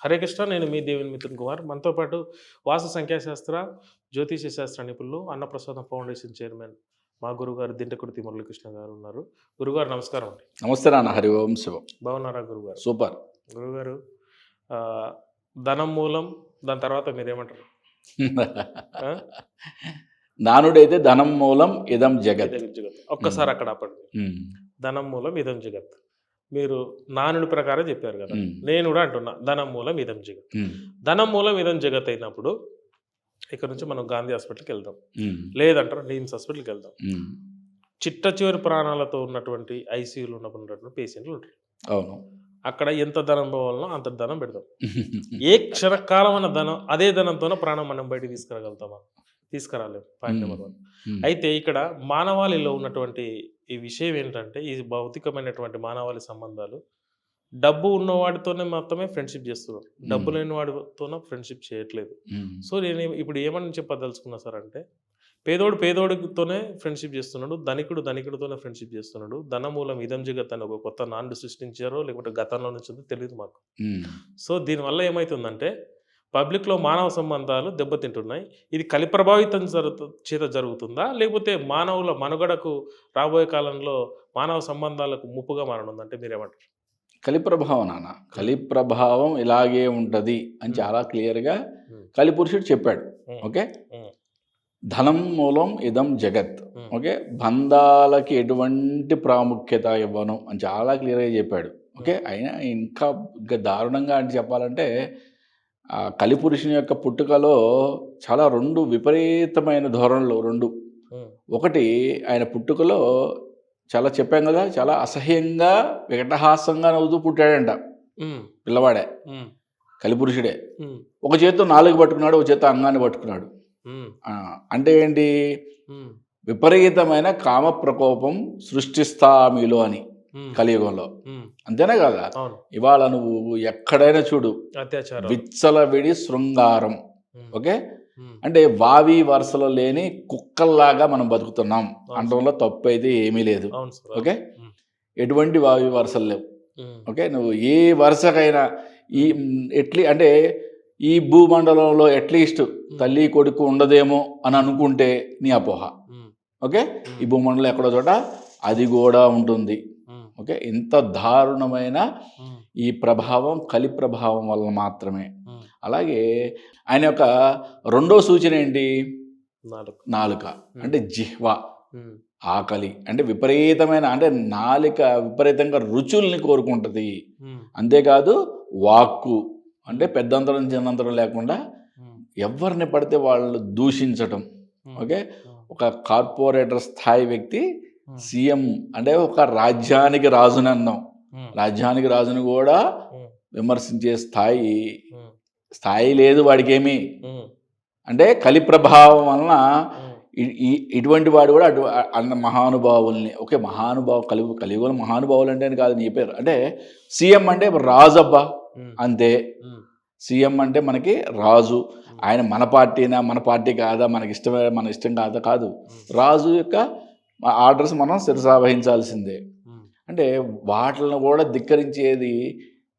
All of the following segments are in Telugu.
హరే కృష్ణ. నేను మీ దేవుని మిత్రుని కుమార్. మనతో పాటు వాస్తు సంఖ్యాశాస్త్ర, జ్యోతిష శాస్త్ర నిపుణులు, అన్నప్రసాదం ఫౌండేషన్ చైర్మన్ మా గురుగారు దింటకుర్తి మురళీకృష్ణ గారు ఉన్నారు. గురుగారు నమస్కారం అండి. నమస్తే నాన్న. హరి ఓం శివం. బాగున్నారా గురుగారు? సూపర్. గురుగారు, ధనం మూలం, దాని తర్వాత మీరేమంటారు? నానుడైతే ధనం మూలం ఇదం జగత్. జగత్ ఒక్కసారి అక్కడ ఆపండి. ధనం మూలం ఇదం జగత్. మీరు నానుడి ప్రకారం చెప్పారు కదా, నేను కూడా అంటున్నా ధనం మూలం ఇదం జగత్. ధనం మూలం ఇదం జగత్ అయినప్పుడు ఇక్కడ నుంచి మనం గాంధీ హాస్పిటల్కి వెళ్దాం, లేదంటారు నిమ్స్ హాస్పిటల్కి వెళ్దాం. చిట్ట చివరి ప్రాణాలతో ఉన్నటువంటి ఐసీయూలో ఉన్నటువంటి పేషెంట్లు ఉంటారు. అవును. అక్కడ ఎంత ధనం పోవాలనో అంత ధనం పెడతాం. ఏ క్షణకాలం అన్న ధనం, అదే ధనంతోనే ప్రాణం మనం బయటకు తీసుకురాగలుగుతామా? తీసుకురాలేము. Point number 1. అయితే ఇక్కడ మానవాళిలో ఉన్నటువంటి ఈ విషయం ఏంటంటే, ఈ భౌతికమైనటువంటి మానవాళి సంబంధాలు డబ్బు ఉన్నవాడితోనే మాత్రమే ఫ్రెండ్షిప్ చేస్తున్నారు, డబ్బు లేని వాడితోనే ఫ్రెండ్షిప్ చేయట్లేదు. సో నేను ఇప్పుడు ఏమని చెప్పదలుచుకున్నా సార్ అంటే, పేదోడితోనే ఫ్రెండ్షిప్ చేస్తున్నాడు, ధనికుడు ధనికుడితోనే ఫ్రెండ్షిప్ చేస్తున్నాడు. ధనమూలం ఇదం జగత్ అని ఒక కొత్త నాండు సృష్టించారో లేకపోతే గతంలో నుంచి తెలియదు మాకు. సో దీనివల్ల ఏమవుతుందంటే, పబ్లిక్లో మానవ సంబంధాలు దెబ్బతింటున్నాయి. ఇది కలి ప్రభావితం చేత జరుగుతుందా, లేకపోతే మానవుల మనుగడకు రాబోయే కాలంలో మానవ సంబంధాలకు ముప్పుగా మారనుందంటే మీరేమంటారు? కలి ప్రభావం నాన్న. కలి ప్రభావం ఇలాగే ఉంటుంది అని చాలా క్లియర్గా కలిపురుషుడు చెప్పాడు. ఓకే. ధనం మూలం ఇదం జగత్. ఓకే. బంధాలకి ఎటువంటి ప్రాముఖ్యత ఇవ్వను అని చాలా క్లియర్గా చెప్పాడు. ఓకే. అయినా ఇంకా దారుణంగా అంటే చెప్పాలంటే, కలిపురుషుని యొక్క పుట్టుకలో చాలా 2 విపరీతమైన ధోరణులు. 2. ఒకటి, ఆయన పుట్టుకలో చాలా చెప్పాం కదా, చాలా అసహ్యంగా వికటహాసంగా నవ్వుతూ పుట్టాడంట పిల్లవాడే, కలిపురుషుడే. ఒక చేత్తో 4 పట్టుకున్నాడు, ఒక చేత్తో అంగాన్ని పట్టుకున్నాడు. అంటే ఏంటి? విపరీతమైన కామ ప్రకోపం సృష్టిస్తా మీలో అని కలియుగంలో. అంతేనా కదా? ఇవాళ నువ్వు ఎక్కడైనా చూడు, విచ్చలవిడి శృంగారం. ఓకే. అంటే వావి వరుసలో లేని కుక్కల్లాగా మనం బతుకుతున్నాం అనడంలో తప్పు అయితే ఏమీ లేదు. ఓకే. ఎటువంటి వావి వరుసలు లేవు. ఓకే. నువ్వు ఏ వరుసకైనా అంటే ఈ భూమండలంలో అట్లీస్ట్ తల్లి కొడుకు ఉండదేమో అని అనుకుంటే నీ అపోహ. ఓకే. ఈ భూమండలం ఎక్కడో చోట అది కూడా ఉంటుంది. ఓకే. ఇంత దారుణమైన ఈ ప్రభావం కలి ప్రభావం వల్ల మాత్రమే. అలాగే ఆయన యొక్క 2వ సూచన ఏంటి? నాలుక. అంటే జిహ్వ, ఆకలి. అంటే విపరీతమైన, అంటే నాలుక విపరీతంగా రుచుల్ని కోరుకుంటుంది. అంతేకాదు వాక్కు, అంటే పెద్దంతరం చిన్నంతరం లేకుండా ఎవరిని పడితే వాళ్ళు దూషించటం. ఓకే. ఒక కార్పొరేటర్ స్థాయి వ్యక్తి సీఎం అంటే ఒక రాజ్యానికి రాజుని అన్నాం, రాజ్యానికి రాజుని కూడా విమర్శించే స్థాయి లేదు వాడికేమి. అంటే కలి ప్రభావం వలన ఇటువంటి వాడు కూడా అన్న మహానుభావుల్ని, ఓకే, కలియుగంలో మహానుభావులు అంటే కాదు నీ పేరు. అంటే సీఎం అంటే రాజబ్బా అంతే. సీఎం అంటే మనకి రాజు. ఆయన మన పార్టీనా, మన పార్టీ కాదా, మన ఇష్టం కాదు. రాజు యొక్క ఆర్డర్స్ మనం శిరసావహించాల్సిందే. అంటే వాటిని కూడా ధిక్కరించేది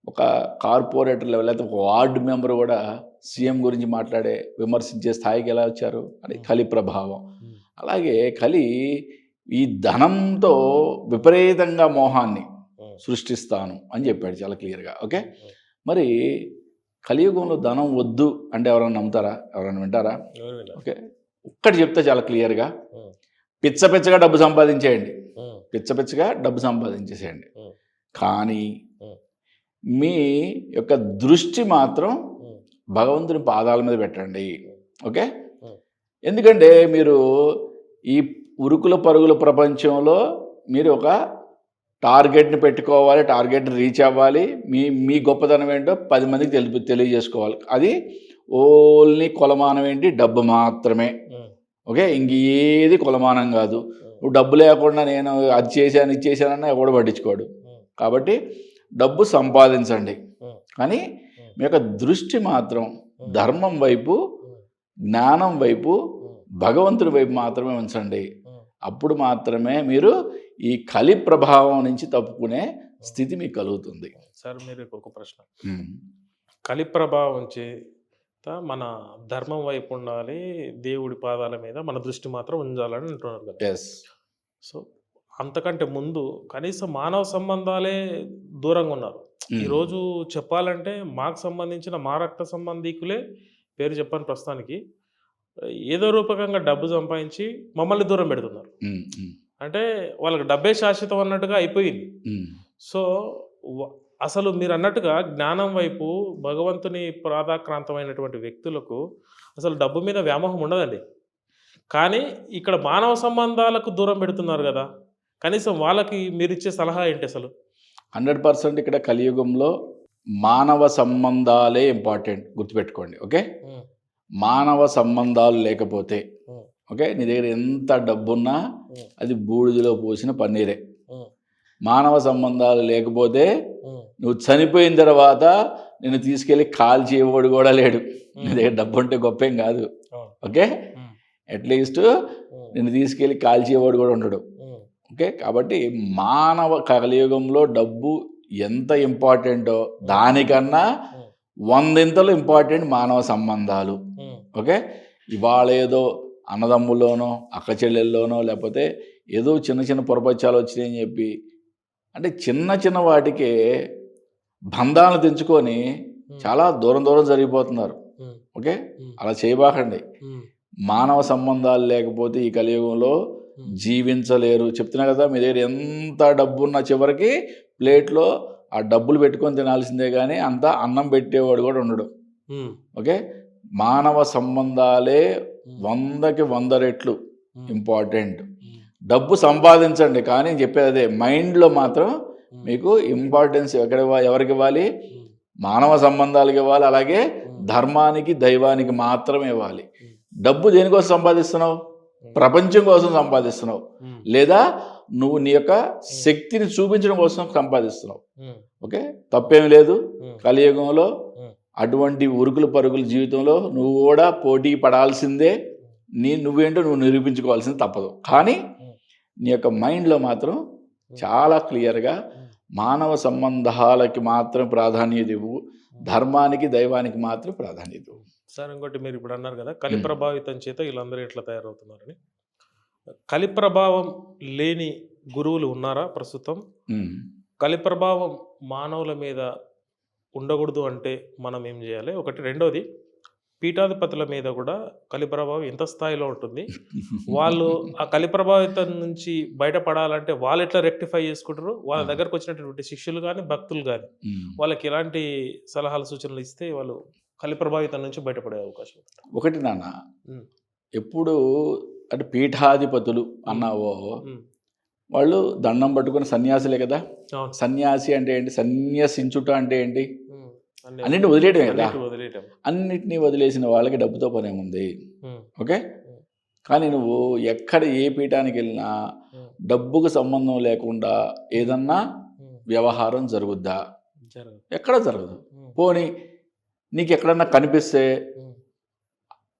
ఒక కార్పొరేటర్ లెవెల్, అయితే ఒక వార్డు మెంబర్ కూడా సీఎం గురించి విమర్శించే స్థాయికి ఎలా వచ్చారు? అని కలి ప్రభావం. అలాగే కలి ఈ ధనంతో విపరీతంగా మోహాన్ని సృష్టిస్తాను అని చెప్పాడు చాలా క్లియర్గా. ఓకే. మరి కలియుగంలో ధనం వద్దు అంటే ఎవరైనా నమ్ముతారా? ఎవరైనా వింటారా? ఓకే. ఒక్కటి చెప్తే చాలా క్లియర్గా, పిచ్చగా డబ్బు సంపాదించేయండి, పిచ్చగా డబ్బు సంపాదించేసేయండి. కానీ మీ యొక్క దృష్టి మాత్రం భగవంతుని పాదాల మీద పెట్టండి. ఓకే. ఎందుకంటే మీరు ఈ ఉరుకుల పరుగుల ప్రపంచంలో మీరు ఒక టార్గెట్ని పెట్టుకోవాలి, టార్గెట్ని రీచ్ అవ్వాలి. మీ గొప్పతనం ఏంటో 10 మందికి తెలియజేసుకోవాలి. అది ఓన్లీ కొలమానం ఏంటి? డబ్బు మాత్రమే. ఓకే. ఇంక ఏది కొలమానం కాదు. నువ్వు డబ్బు లేకుండా నేను అది చేశాను ఇది చేశానన్నా ఎవడు పట్టించుకోడు. కాబట్టి డబ్బు సంపాదించండి, కానీ మీ యొక్క దృష్టి మాత్రం ధర్మం వైపు, జ్ఞానం వైపు, భగవంతుడి వైపు మాత్రమే ఉంచండి. అప్పుడు మాత్రమే మీరు ఈ కలి ప్రభావం నుంచి తప్పుకునే స్థితి మీకు కలుగుతుంది. సార్ మీరు ఒక ప్రశ్న, కలి ప్రభావం చేత మన ధర్మం వైపు ఉండాలి, దేవుడి పాదాల మీద మన దృష్టి మాత్రం ఉంచాలని అంటున్నారు కదా. ఎస్. సో అంతకంటే ముందు కనీసం మానవ సంబంధాలే దూరంగా ఉన్నారు. ఈరోజు చెప్పాలంటే మాకు సంబంధించిన మా రక్త సంబంధీకులే, పేరు చెప్పని ప్రస్తుతానికి, ఏదో రూపకంగా డబ్బు సంపాదించి మమ్మల్ని దూరం పెడుతున్నారు. అంటే వాళ్ళకి డబ్బే శాశ్వతం అన్నట్టుగా అయిపోయింది. సో అసలు మీరు అన్నట్టుగా జ్ఞానం వైపు భగవంతుని ప్రాధాక్రాంతమైనటువంటి వ్యక్తులకు అసలు డబ్బు మీద వ్యామోహం ఉండదండి. కానీ ఇక్కడ మానవ సంబంధాలకు దూరం పెడుతున్నారు కదా, కనీసం వాళ్ళకి మీరు ఇచ్చే సలహా ఏంటి అసలు? 100% ఇక్కడ కలియుగంలో మానవ సంబంధాలే ఇంపార్టెంట్, గుర్తుపెట్టుకోండి. ఓకే, మానవ సంబంధాలు లేకపోతే ఓకే నీ దగ్గర ఎంత డబ్బున్నా అది బూడిదలో పోసిన పన్నీరే. మానవ సంబంధాలు లేకపోతే నువ్వు చనిపోయిన తర్వాత నిన్ను తీసుకెళ్ళి కాల్చేవాడు కూడా లేడు. నీ దగ్గర డబ్బు ఉంటే గొప్పేం కాదు. ఓకే, అట్లీస్ట్ నిన్ను తీసుకెళ్ళి కాల్చేవాడు కూడా ఉండడు. ఓకే, కాబట్టి మానవ కలియుగంలో డబ్బు ఎంత ఇంపార్టెంటో దానికన్నా 100 ఇంపార్టెంట్ మానవ సంబంధాలు. ఓకే, ఇవాళ ఏదో అన్నదమ్ముల్లోనో అక్క చెల్లెల్లోనో లేకపోతే ఏదో చిన్న చిన్న పొరపచ్చాలు వచ్చినాయని చెప్పి అంటే చిన్న చిన్న వాటికే బంధాలను తెంచుకొని చాలా దూరం దూరం జరిగిపోతున్నారు. ఓకే, అలా చేయబాకండి. మానవ సంబంధాలు లేకపోతే ఈ కలియుగంలో జీవించలేరు. చెప్తున్నా కదా, మీ దగ్గర ఎంత డబ్బున్నా చివరికి ప్లేట్లో ఆ డబ్బులు పెట్టుకొని తినాల్సిందే కానీ అంతా అన్నం పెట్టేవాడు కూడా ఉండడు. ఓకే, మానవ సంబంధాలే 100కి 100 రెట్లు ఇంపార్టెంట్. డబ్బు సంపాదించండి, కానీ చెప్పేది అదే, మైండ్లో మాత్రం మీకు ఇంపార్టెన్స్ ఎవరికి ఇవ్వాలి? మానవ సంబంధాలకు ఇవ్వాలి, అలాగే ధర్మానికి దైవానికి మాత్రమే ఇవ్వాలి. డబ్బు దేనికోసం సంపాదిస్తున్నావు? ప్రపంచం కోసం సంపాదిస్తున్నావు, లేదా నువ్వు నీ యొక్క శక్తిని చూపించడం కోసం సంపాదిస్తున్నావు. ఓకే, తప్పేమి లేదు. కలియుగంలో అటువంటి ఉరుకులు పరుగుల జీవితంలో నువ్వు కూడా పోటీ పడాల్సిందే. నువ్వేంటో నువ్వు నిరూపించుకోవాల్సింది తప్పదు. కానీ నీ యొక్క మైండ్లో మాత్రం చాలా క్లియర్గా మానవ సంబంధాలకి మాత్రం ప్రాధాన్యత ఇవ్వు, ధర్మానికి దైవానికి మాత్రం ప్రాధాన్యత ఇవ్వు. సార్, ఇంకోటి మీరు ఇప్పుడు అన్నారు కదా, కలి ప్రభావితం చేత వీళ్ళందరూ ఎట్లా తయారవుతున్నారని. కలి ప్రభావం లేని గురువులు ఉన్నారా ప్రస్తుతం? కలి ప్రభావం మానవుల మీద ఉండకూడదు అంటే మనం ఏం చేయాలి? ఒకటి. రెండోది, పీఠాధిపతుల మీద కూడా కలి ప్రభావం ఎంత స్థాయిలో ఉంటుంది? వాళ్ళు ఆ కలి ప్రభావితం నుంచి బయటపడాలంటే వాళ్ళు ఎట్లా రెక్టిఫై చేసుకుంటారు? వాళ్ళ దగ్గరకు వచ్చినటువంటి శిష్యులు కానీ భక్తులు కానీ వాళ్ళకి ఎలాంటి సలహాలు సూచనలు ఇస్తే వాళ్ళు కలి ప్రభావితం నుంచి బయటపడే అవకాశం? ఒకటి నాన్న, ఎప్పుడు అంటే పీఠాధిపతులు అన్నావో వాళ్ళు దండం పట్టుకుని సన్యాసులే కదా. సన్యాసి అంటే ఏంటి? సన్యాసించుట అంటే ఏంటి? అన్నిటిని వదిలేయటమే కదా. అన్నిటినీ వదిలేసిన వాళ్ళకి డబ్బుతో పని ఏముంది? ఓకే, కానీ నువ్వు ఎక్కడ ఏ పీఠానికి వెళ్ళినా డబ్బుకు సంబంధం లేకుండా ఏదన్నా వ్యవహారం జరుగుద్దా? ఎక్కడ జరగదు. పోనీ నీకు ఎక్కడన్నా కనిపిస్తే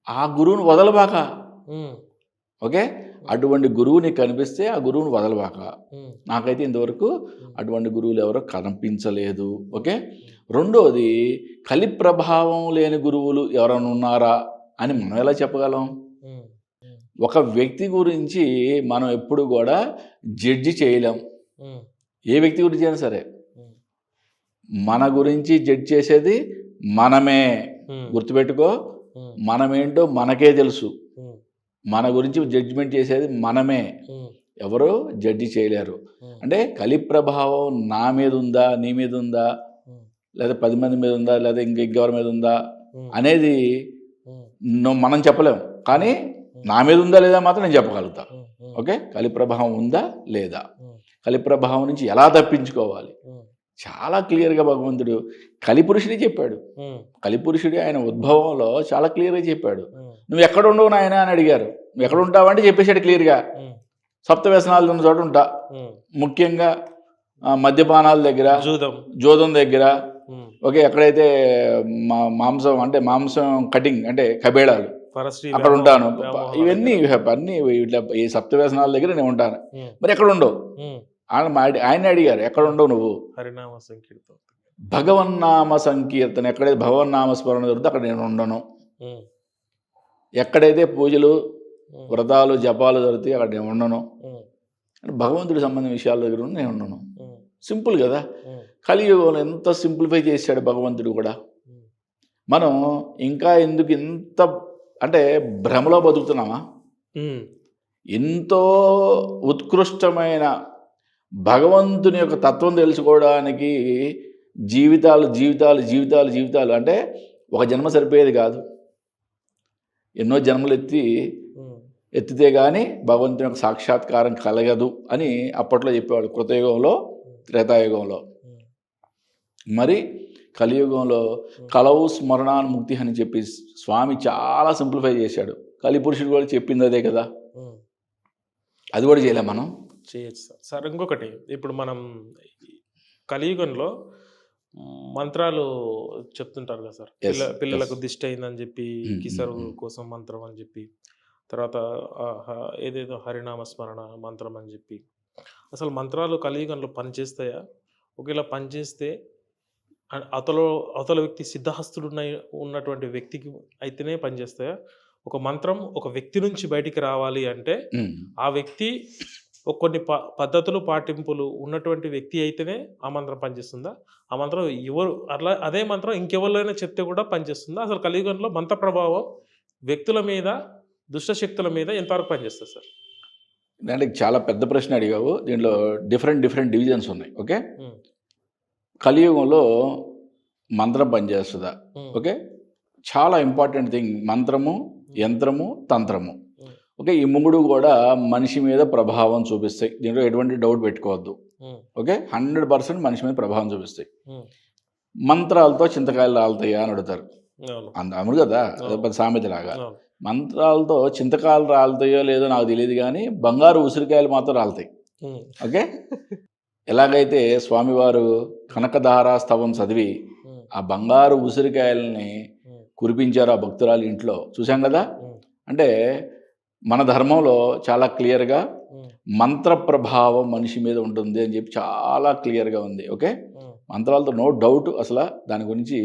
ఆ గురువుని వదలబాక. ఓకే, అటువంటి గురువు నీకు కనిపిస్తే ఆ గురువుని వదలబాక. నాకైతే ఇంతవరకు అటువంటి గురువులు ఎవరో కనిపించలేదు. ఓకే, రెండోది, కలి ప్రభావం లేని గురువులు ఎవరైనా ఉన్నారా అని మనం ఎలా చెప్పగలం? ఒక వ్యక్తి గురించి మనం ఎప్పుడు కూడా జడ్జి చేయలేం. ఏ వ్యక్తి గురించి అయినా సరే మన గురించి జడ్జి చేసేది మనమే. గుర్తుపెట్టుకో, మనమేంటో మనకే తెలుసు. మన గురించి జడ్జిమెంట్ చేసేది మనమే, ఎవరో జడ్జి చేయలేరు. అంటే కలి ప్రభావం నా మీద ఉందా, నీ మీద ఉందా, లేదా 10 మంది మీద ఉందా, లేదా ఇంకెవరి మీద ఉందా అనేది మనం చెప్పలేం. కానీ నా మీద ఉందా లేదా మాత్రం నేను చెప్పగలుగుతా. ఓకే, కలి ప్రభావం ఉందా లేదా, కలి ప్రభావం నుంచి ఎలా తప్పించుకోవాలి చాలా క్లియర్గా భగవంతుడు కలిపురుషుడే చెప్పాడు. కలిపురుషుడు ఆయన ఉద్భవంలో చాలా క్లియర్గా చెప్పాడు. నువ్వు ఎక్కడ ఉండవు నాయన అని అడిగారు. నువ్వు ఎక్కడ ఉంటావు అంటే చెప్పేశాడు క్లియర్గా. సప్తవ్యసనాలు ఉన్న చోట ఉంటా, ముఖ్యంగా మద్యపానాల దగ్గర, జోదం దగ్గర. ఓకే, ఎక్కడైతే మాంసం కటింగ్ అంటే కబేళాలు అక్కడ ఉంటాను. ఇవన్నీ అన్ని ఇట్లా ఈ సప్తవ్యసనాల దగ్గర నేను ఉంటాను. మరి ఎక్కడ ఉండవు? ఆయన అడిగారు, ఎక్కడ ఉండవు నువ్వు? హరినామ సంకీర్తన. భగవన్నామ సంకీర్తన, ఎక్కడైతే భగవన్నామ స్మరణ జరుగుతుందో అక్కడ నేను ఉండను. ఉమ్, ఎక్కడైతే పూజలు ఉమ్, వ్రతాలు జపాలు జరుగుతాయి అక్కడ నేను ఉండను. ఉమ్, అంటే భగవంతుడికి సంబంధించిన విషయాల దగ్గర నేను ఉండను. ఉమ్, సింపుల్ కదా. ఉమ్, కలియుగంలో ఎంత సింప్లిఫై చేశాడు భగవంతుడు కూడా. ఉమ్, మనం ఇంకా ఎందుకు ఇంత అంటే భ్రమలో బతుకుతున్నామా? ఉమ్, ఎంతో ఉత్కృష్టమైన భగవంతుని యొక్క తత్వం తెలుసుకోవడానికి జీవితాలు జీవితాలు జీవితాలు జీవితాలు అంటే ఒక జన్మ సరిపోయేది కాదు. ఎన్నో జన్మలు ఉమ్, ఎత్తితే కానీ భగవంతుని యొక్క సాక్షాత్కారం కలగదు అని అప్పట్లో చెప్పేవాడు. కృతయుగంలో, త్రేతాయుగంలో. ఉమ్, మరి కలియుగంలో కలవు స్మరణాన్ముక్తి అని చెప్పి స్వామి చాలా సింప్లిఫై చేశాడు. కలిపురుషుడు కూడా చెప్పింది అదే కదా. ఉమ్. అది కూడా చేయలేం మనం. చేయొచ్చు సార్. సార్ ఇంకొకటి, ఇప్పుడు మనం కలియుగంలో మంత్రాలు చెప్తుంటారు కదా సార్. Yes, పిల్లలకు yes. దిష్టి అయిందని చెప్పి కిసరు కోసం మంత్రం అని చెప్పి, తర్వాత ఏదేదో హరినామ స్మరణ మంత్రం అని చెప్పి, అసలు మంత్రాలు కలియుగంలో పనిచేస్తాయా? ఒకవేళ పనిచేస్తే అవతల వ్యక్తి సిద్ధహస్తుడు ఉన్నటువంటి వ్యక్తికి అయితేనే పనిచేస్తాయా? ఒక మంత్రం ఒక వ్యక్తి నుంచి బయటికి రావాలి అంటే ఆ వ్యక్తి కొన్ని పద్ధతులు పాటింపులు ఉన్నటువంటి వ్యక్తి అయితేనే ఆ మంత్రం పనిచేస్తుందా? ఆ మంత్రం అదే మంత్రం ఇంకెవరిలోనే చెప్తే కూడా పనిచేస్తుందా? అసలు కలియుగంలో మంత్ర ప్రభావం వ్యక్తుల మీద, దుష్టశక్తుల మీద ఎంతవరకు పనిచేస్తుంది సార్? అంటే చాలా పెద్ద ప్రశ్న అడిగావు. దీంట్లో డిఫరెంట్ డివిజన్స్ ఉన్నాయి. ఓకే, ఉమ్, కలియుగంలో మంత్రం పనిచేస్తుందా? ఉమ్, ఓకే, చాలా ఇంపార్టెంట్ థింగ్ మంత్రము, యంత్రము, తంత్రము. ఓకే, ఈ మూడు కూడా మనిషి మీద ప్రభావం చూపిస్తాయి. దీంట్లో ఎటువంటి డౌట్ పెట్టుకోవద్దు. ఉమ్, ఓకే, 100% మనిషి మీద ప్రభావం చూపిస్తాయి. ఉమ్, మంత్రాలతో చింతకాయలు రాలుతాయా అని అడుగుతారు. అవును, అవును కదా, అది సామెత లాగా. అవును, మంత్రాలతో చింతకాయలు రాలుతాయో లేదో నాకు తెలియదు, కానీ బంగారు ఉసిరికాయలు మాత్రం రాలుతాయి. ఉమ్, ఓకే, ఎలాగైతే స్వామివారు కనకధారా స్తవం చదివి ఉమ్, ఆ బంగారు ఉసిరికాయలని ఉమ్, కురిపించారు ఆ భక్తురాలు ఇంట్లో, చూసాం కదా. ఉమ్, అంటే మన ధర్మంలో చాలా క్లియర్గా ఉమ్, మంత్ర ప్రభావం మనిషి మీద ఉంటుంది అని చెప్పి చాలా క్లియర్గా ఉంది. ఓకే, ఉమ్, మంత్రాలతో నో డౌట్, అసలు దాని గురించి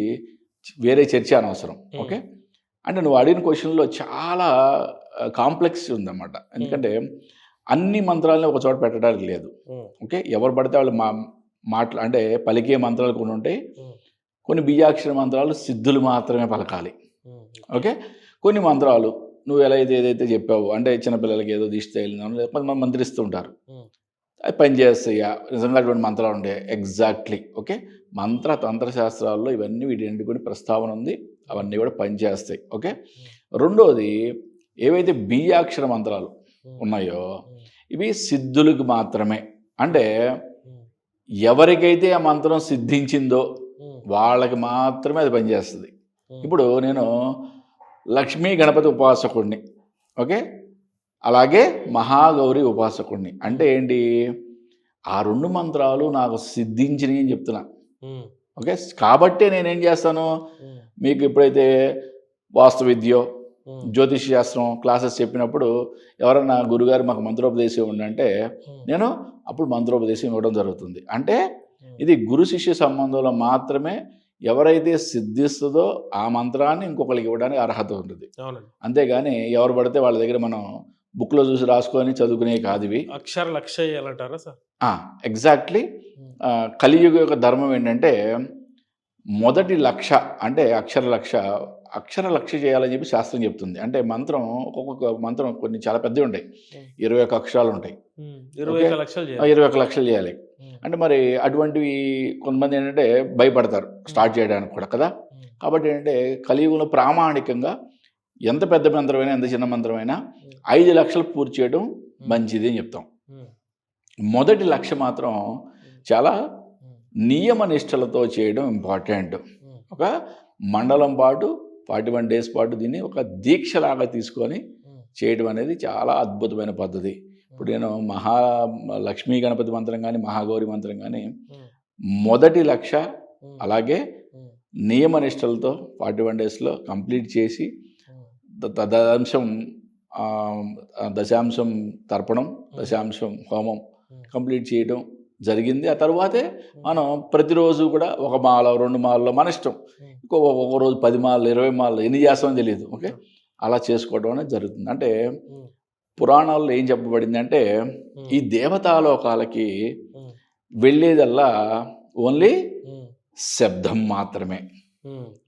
వేరే చర్చ అనవసరం. ఓకే, అంటే నువ్వు అడిగిన క్వశ్చన్లో చాలా కాంప్లెక్స్ ఉందన్నమాట. ఎందుకంటే అన్ని మంత్రాలని ఒక చోట పెట్టడానికి లేదు. ఉమ్, ఓకే, ఎవరు పడితే వాళ్ళు అంటే పలికే మంత్రాలు కొన్ని ఉంటాయి. ఉమ్, కొన్ని బీజాక్షర మంత్రాలు సిద్ధులు మాత్రమే పలకాలి. ఉమ్, ఓకే, కొన్ని మంత్రాలు నువ్వు ఏదైతే చెప్పావు, అంటే చిన్నపిల్లలకి ఏదో దిష్టి తగిలిందని కొంతమంది మంత్రిస్తూ ఉంటారు. ఉమ్, అవి పనిచేస్తాయా? నిజంగా అటువంటి మంత్రాలు ఉంటాయి. ఎగ్జాక్ట్లీ. ఓకే, మంత్ర తంత్ర శాస్త్రాల్లో ఇవన్నీ వీటి కూడా ప్రస్తావన ఉంది. అవన్నీ కూడా పనిచేస్తాయి. ఓకే, రెండోది ఏవైతే బీజాక్షర మంత్రాలు ఉన్నాయో ఇవి సిద్ధులకు మాత్రమే. అంటే ఎవరికైతే ఆ మంత్రం సిద్ధించిందో వాళ్ళకి మాత్రమే అది పనిచేస్తుంది. ఇప్పుడు నేను లక్ష్మీ గణపతి ఉపాసకుడిని, ఓకే, అలాగే మహాగౌరి ఉపాసకుడిని. అంటే ఏంటి? ఆ రెండు మంత్రాలు నాకు సిద్ధించినవి అని చెప్తున్నా. ఓకే, కాబట్టి నేనేం చేస్తాను, మీకు ఎప్పుడైతే వాస్తు విద్యో జ్యోతిష్ శాస్త్రం క్లాసెస్ చెప్పినప్పుడు ఎవరన్నా గురుగారు మాకు మంత్రోపదేశం ఉండంటే నేను అప్పుడు మంత్రోపదేశం ఇవ్వడం జరుగుతుంది. అంటే ఇది గురు శిష్య సంబంధంలో మాత్రమే ఎవరైతే సిద్ధిస్తుందో ఆ మంత్రాన్ని ఇంకొకరికి ఇవ్వడానికి అర్హత ఉంటుంది. అంతేగాని ఎవరు పడితే వాళ్ళ దగ్గర మనం బుక్లో చూసి రాసుకొని చదువుకునే కాదు ఇవి. అక్షర లక్ష్య చేయాలంటారా సార్? ఎగ్జాక్ట్లీ. కలియుగ యొక్క ధర్మం ఏంటంటే మొదటి లక్ష అంటే అక్షర లక్ష్య చేయాలని చెప్పి శాస్త్రం చెప్తుంది. అంటే మంత్రం ఒక్కొక్క మంత్రం కొన్ని చాలా పెద్దవి ఉంటాయి, 21 అక్షరాలు ఉంటాయి, 21 లక్షలు చేయాలి. అంటే మరి అటువంటివి కొంతమంది ఏంటంటే భయపడతారు స్టార్ట్ చేయడానికి కూడా కదా. కాబట్టి ఏంటంటే కలియుగంలో ప్రామాణికంగా ఎంత పెద్ద మంత్రమైనా ఎంత చిన్న మంత్రమైనా 5 లక్షలు పూర్తి చేయడం మంచిది అని చెప్తాం. మొదటి లక్ష మాత్రం చాలా నియమ నిష్టలతో చేయడం ఇంపార్టెంట్. ఒక మండలం పాటు 41 డేస్ పాటు దీన్ని ఒక దీక్షలాగా తీసుకొని చేయడం అనేది చాలా అద్భుతమైన పద్ధతి. ఇప్పుడు నేను లక్ష్మీ గణపతి మంత్రం కానీ మహాగౌరి మంత్రం కానీ మొదటి లక్ష అలాగే నియమ నిష్టలతో 41 డేస్లో కంప్లీట్ చేసి దశాంశం తర్పణం, దశాంశం హోమం కంప్లీట్ చేయడం జరిగింది. ఆ తర్వాతే మనం ప్రతిరోజు కూడా ఒక మాల 2 మాలలో మన ఇష్టం. ఒక రోజు 10 మాలలు 20 మాలలు ఎన్ని చేస్తామో తెలియదు. ఓకే, అలా చేసుకోవడం అనేది జరుగుతుంది. అంటే పురాణాల్లో ఏం చెప్పబడింది అంటే ఈ దేవతాలోకాలకి వెళ్ళేదల్లా ఓన్లీ శబ్దం మాత్రమే.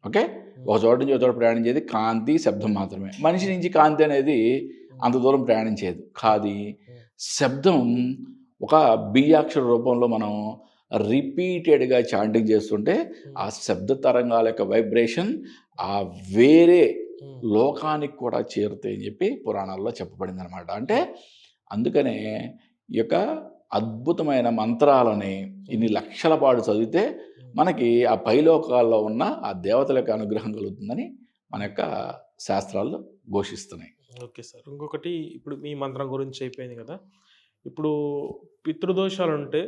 ఓకే, ఒక చోట నుంచి ఒక చోట ప్రయాణించేది కాంతి శబ్దం మాత్రమే. మనిషి నుంచి కాంతి అనేది అంత దూరం ప్రయాణించేది కాదు. శబ్దం ఒక బీజాక్షర రూపంలో మనం రిపీటెడ్గా చాంటింగ్ చేస్తుంటే ఆ శబ్ద తరంగాల యొక్క వైబ్రేషన్ ఆ వేరే లోకానికి కూడా చేరుతాయి అని చెప్పి పురాణాల్లో చెప్పబడింది అనమాట. అంటే అందుకనే ఈ యొక్క అద్భుతమైన మంత్రాలని ఇన్ని లక్షల పాటు చదివితే మనకి ఆ పైలోకాల్లో ఉన్న ఆ దేవతల యొక్క అనుగ్రహం కలుగుతుందని మన యొక్క శాస్త్రాలు ఘోషిస్తున్నాయి. ఓకే సార్, ఇంకొకటి ఇప్పుడు మీ మంత్రం గురించి అయిపోయింది కదా, ఇప్పుడు పితృదోషాలు ఉంటే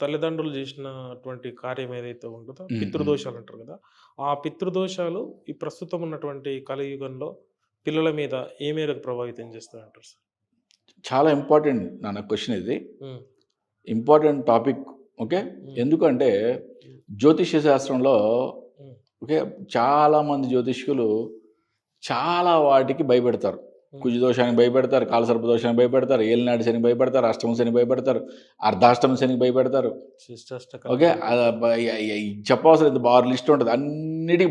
తల్లిదండ్రులు చేసినటువంటి కార్యం ఏదైతే ఉంటుందో పితృదోషాలు అంటారు కదా, ఆ పితృదోషాలు ఈ ప్రస్తుతం ఉన్నటువంటి కలియుగంలో పిల్లల మీద ఏ మేరకు ప్రభావితం చేస్తారంటారు సార్? చాలా ఇంపార్టెంట్ నాన్న క్వశ్చన్ ఇది, ఇంపార్టెంట్ టాపిక్. ఓకే, ఎందుకంటే జ్యోతిష్య శాస్త్రంలో ఓకే చాలామంది జ్యోతిష్కులు చాలా వాటికి భయపెడతారు. కుజ దోషానికి భయపెడతారు, కాలసర్ప దోషానికి భయపెడతారు, ఏలినాటి శనికి భయపెడతారు, అష్టమ శనికి భయపెడతారు, అర్ధాష్టమ శనికి భయపెడతారు. ఓకే, చెప్పవలసిన ఇంత బారు లిస్ట్ ఉంటుంది, అన్నిటికీ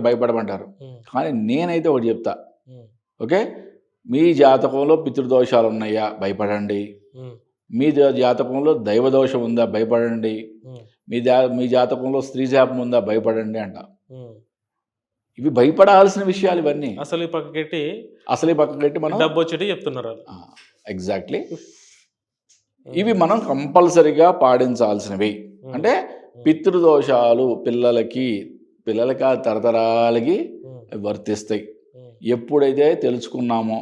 భయపడమంటారు. కానీ నేనైతే ఒకటి చెప్తా. ఓకే, మీ జాతకంలో పితృదోషాలు ఉన్నాయా భయపడండి, మీ జాతకంలో దైవదోషం ఉందా భయపడండి, మీ జాతకంలో స్త్రీ శాపం ఉందా భయపడండి అంట. ఇవి భయపడాల్సిన విషయాలు ఇవన్నీ. అసలు పక్కకెట్టి మనం డబ్బు వచ్చేటి చెప్తున్నారు. ఎగ్జాక్ట్లీ, ఇవి మనం కంపల్సరిగా పాటించాల్సినవి. అంటే పితృదోషాలు పిల్లలకి తరతరాలకి వర్తిస్తాయి. ఎప్పుడైతే తెలుసుకున్నామో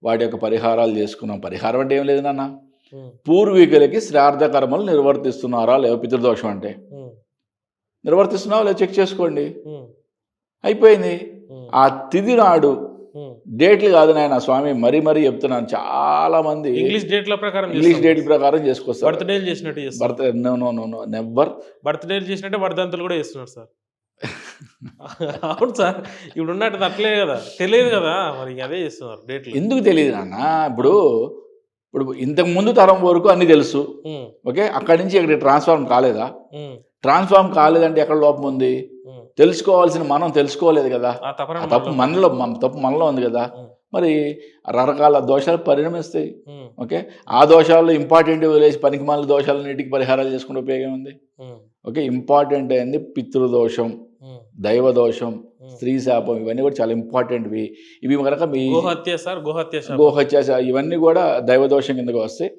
వాటి యొక్క పరిహారాలు చేసుకున్నాం. పరిహారం అంటే ఏం లేదు నాన్న, పూర్వీకులకి శ్రాద్ధ కర్మలు నిర్వర్తిస్తున్నారా లేవో, పితృదోషం అంటే నిర్వర్తిస్తున్నావా లేదో చెక్ చేసుకోండి, అయిపోయింది. ఆ తిథి నాడు డేట్లు కాదు నాయన స్వామి, మరీ చెప్తున్నాను, చాలా మంది ఇంగ్లీష్ డేట్ల ప్రకారం చేసుకొస్తారు. బర్త్డేలు చేసినట్టు నెవర్ బర్త్డేలు చేసినట్టే వర్ధంతులు కూడా చేస్తున్నారు సార్. అవును సార్, ఇప్పుడు ఉన్నట్టు అట్లే కదా, తెలియదు కదా, మరి అదే చేస్తున్నారు డేట్లు. ఎందుకు తెలియదు నాన్న? ఇప్పుడు ఇంతకు ముందు తరం వరకు అన్ని తెలుసు. ఓకే, అక్కడి నుంచి ఇక్కడ ట్రాన్స్ఫార్మ్ కాలేదా? ట్రాన్స్ఫార్మ్ కాలేదంటే ఎక్కడ లోపం ఉంది? తెలుసుకోవాల్సిన మనం తెలుసుకోలేదు కదా, తప్పు మనలో ఉంది కదా. మరి రకరకాల దోషాలు పరిణమిస్తాయి. ఓకే, ఆ దోషాల్లో ఇంపార్టెంట్ వదిలేసి పనికి మాలిన దోషాలన్నిటికీ పరిహారాలు చేసుకుంటే ఉపయోగం ఉంది. ఓకే, ఇంపార్టెంట్ అయింది పితృదోషం, దైవదోషం, స్త్రీ శాపం, ఇవన్నీ కూడా చాలా ఇంపార్టెంట్వి. ఇవి కనుక మీ గోహత్య ఇవన్నీ కూడా దైవదోషం కిందకు వస్తాయి.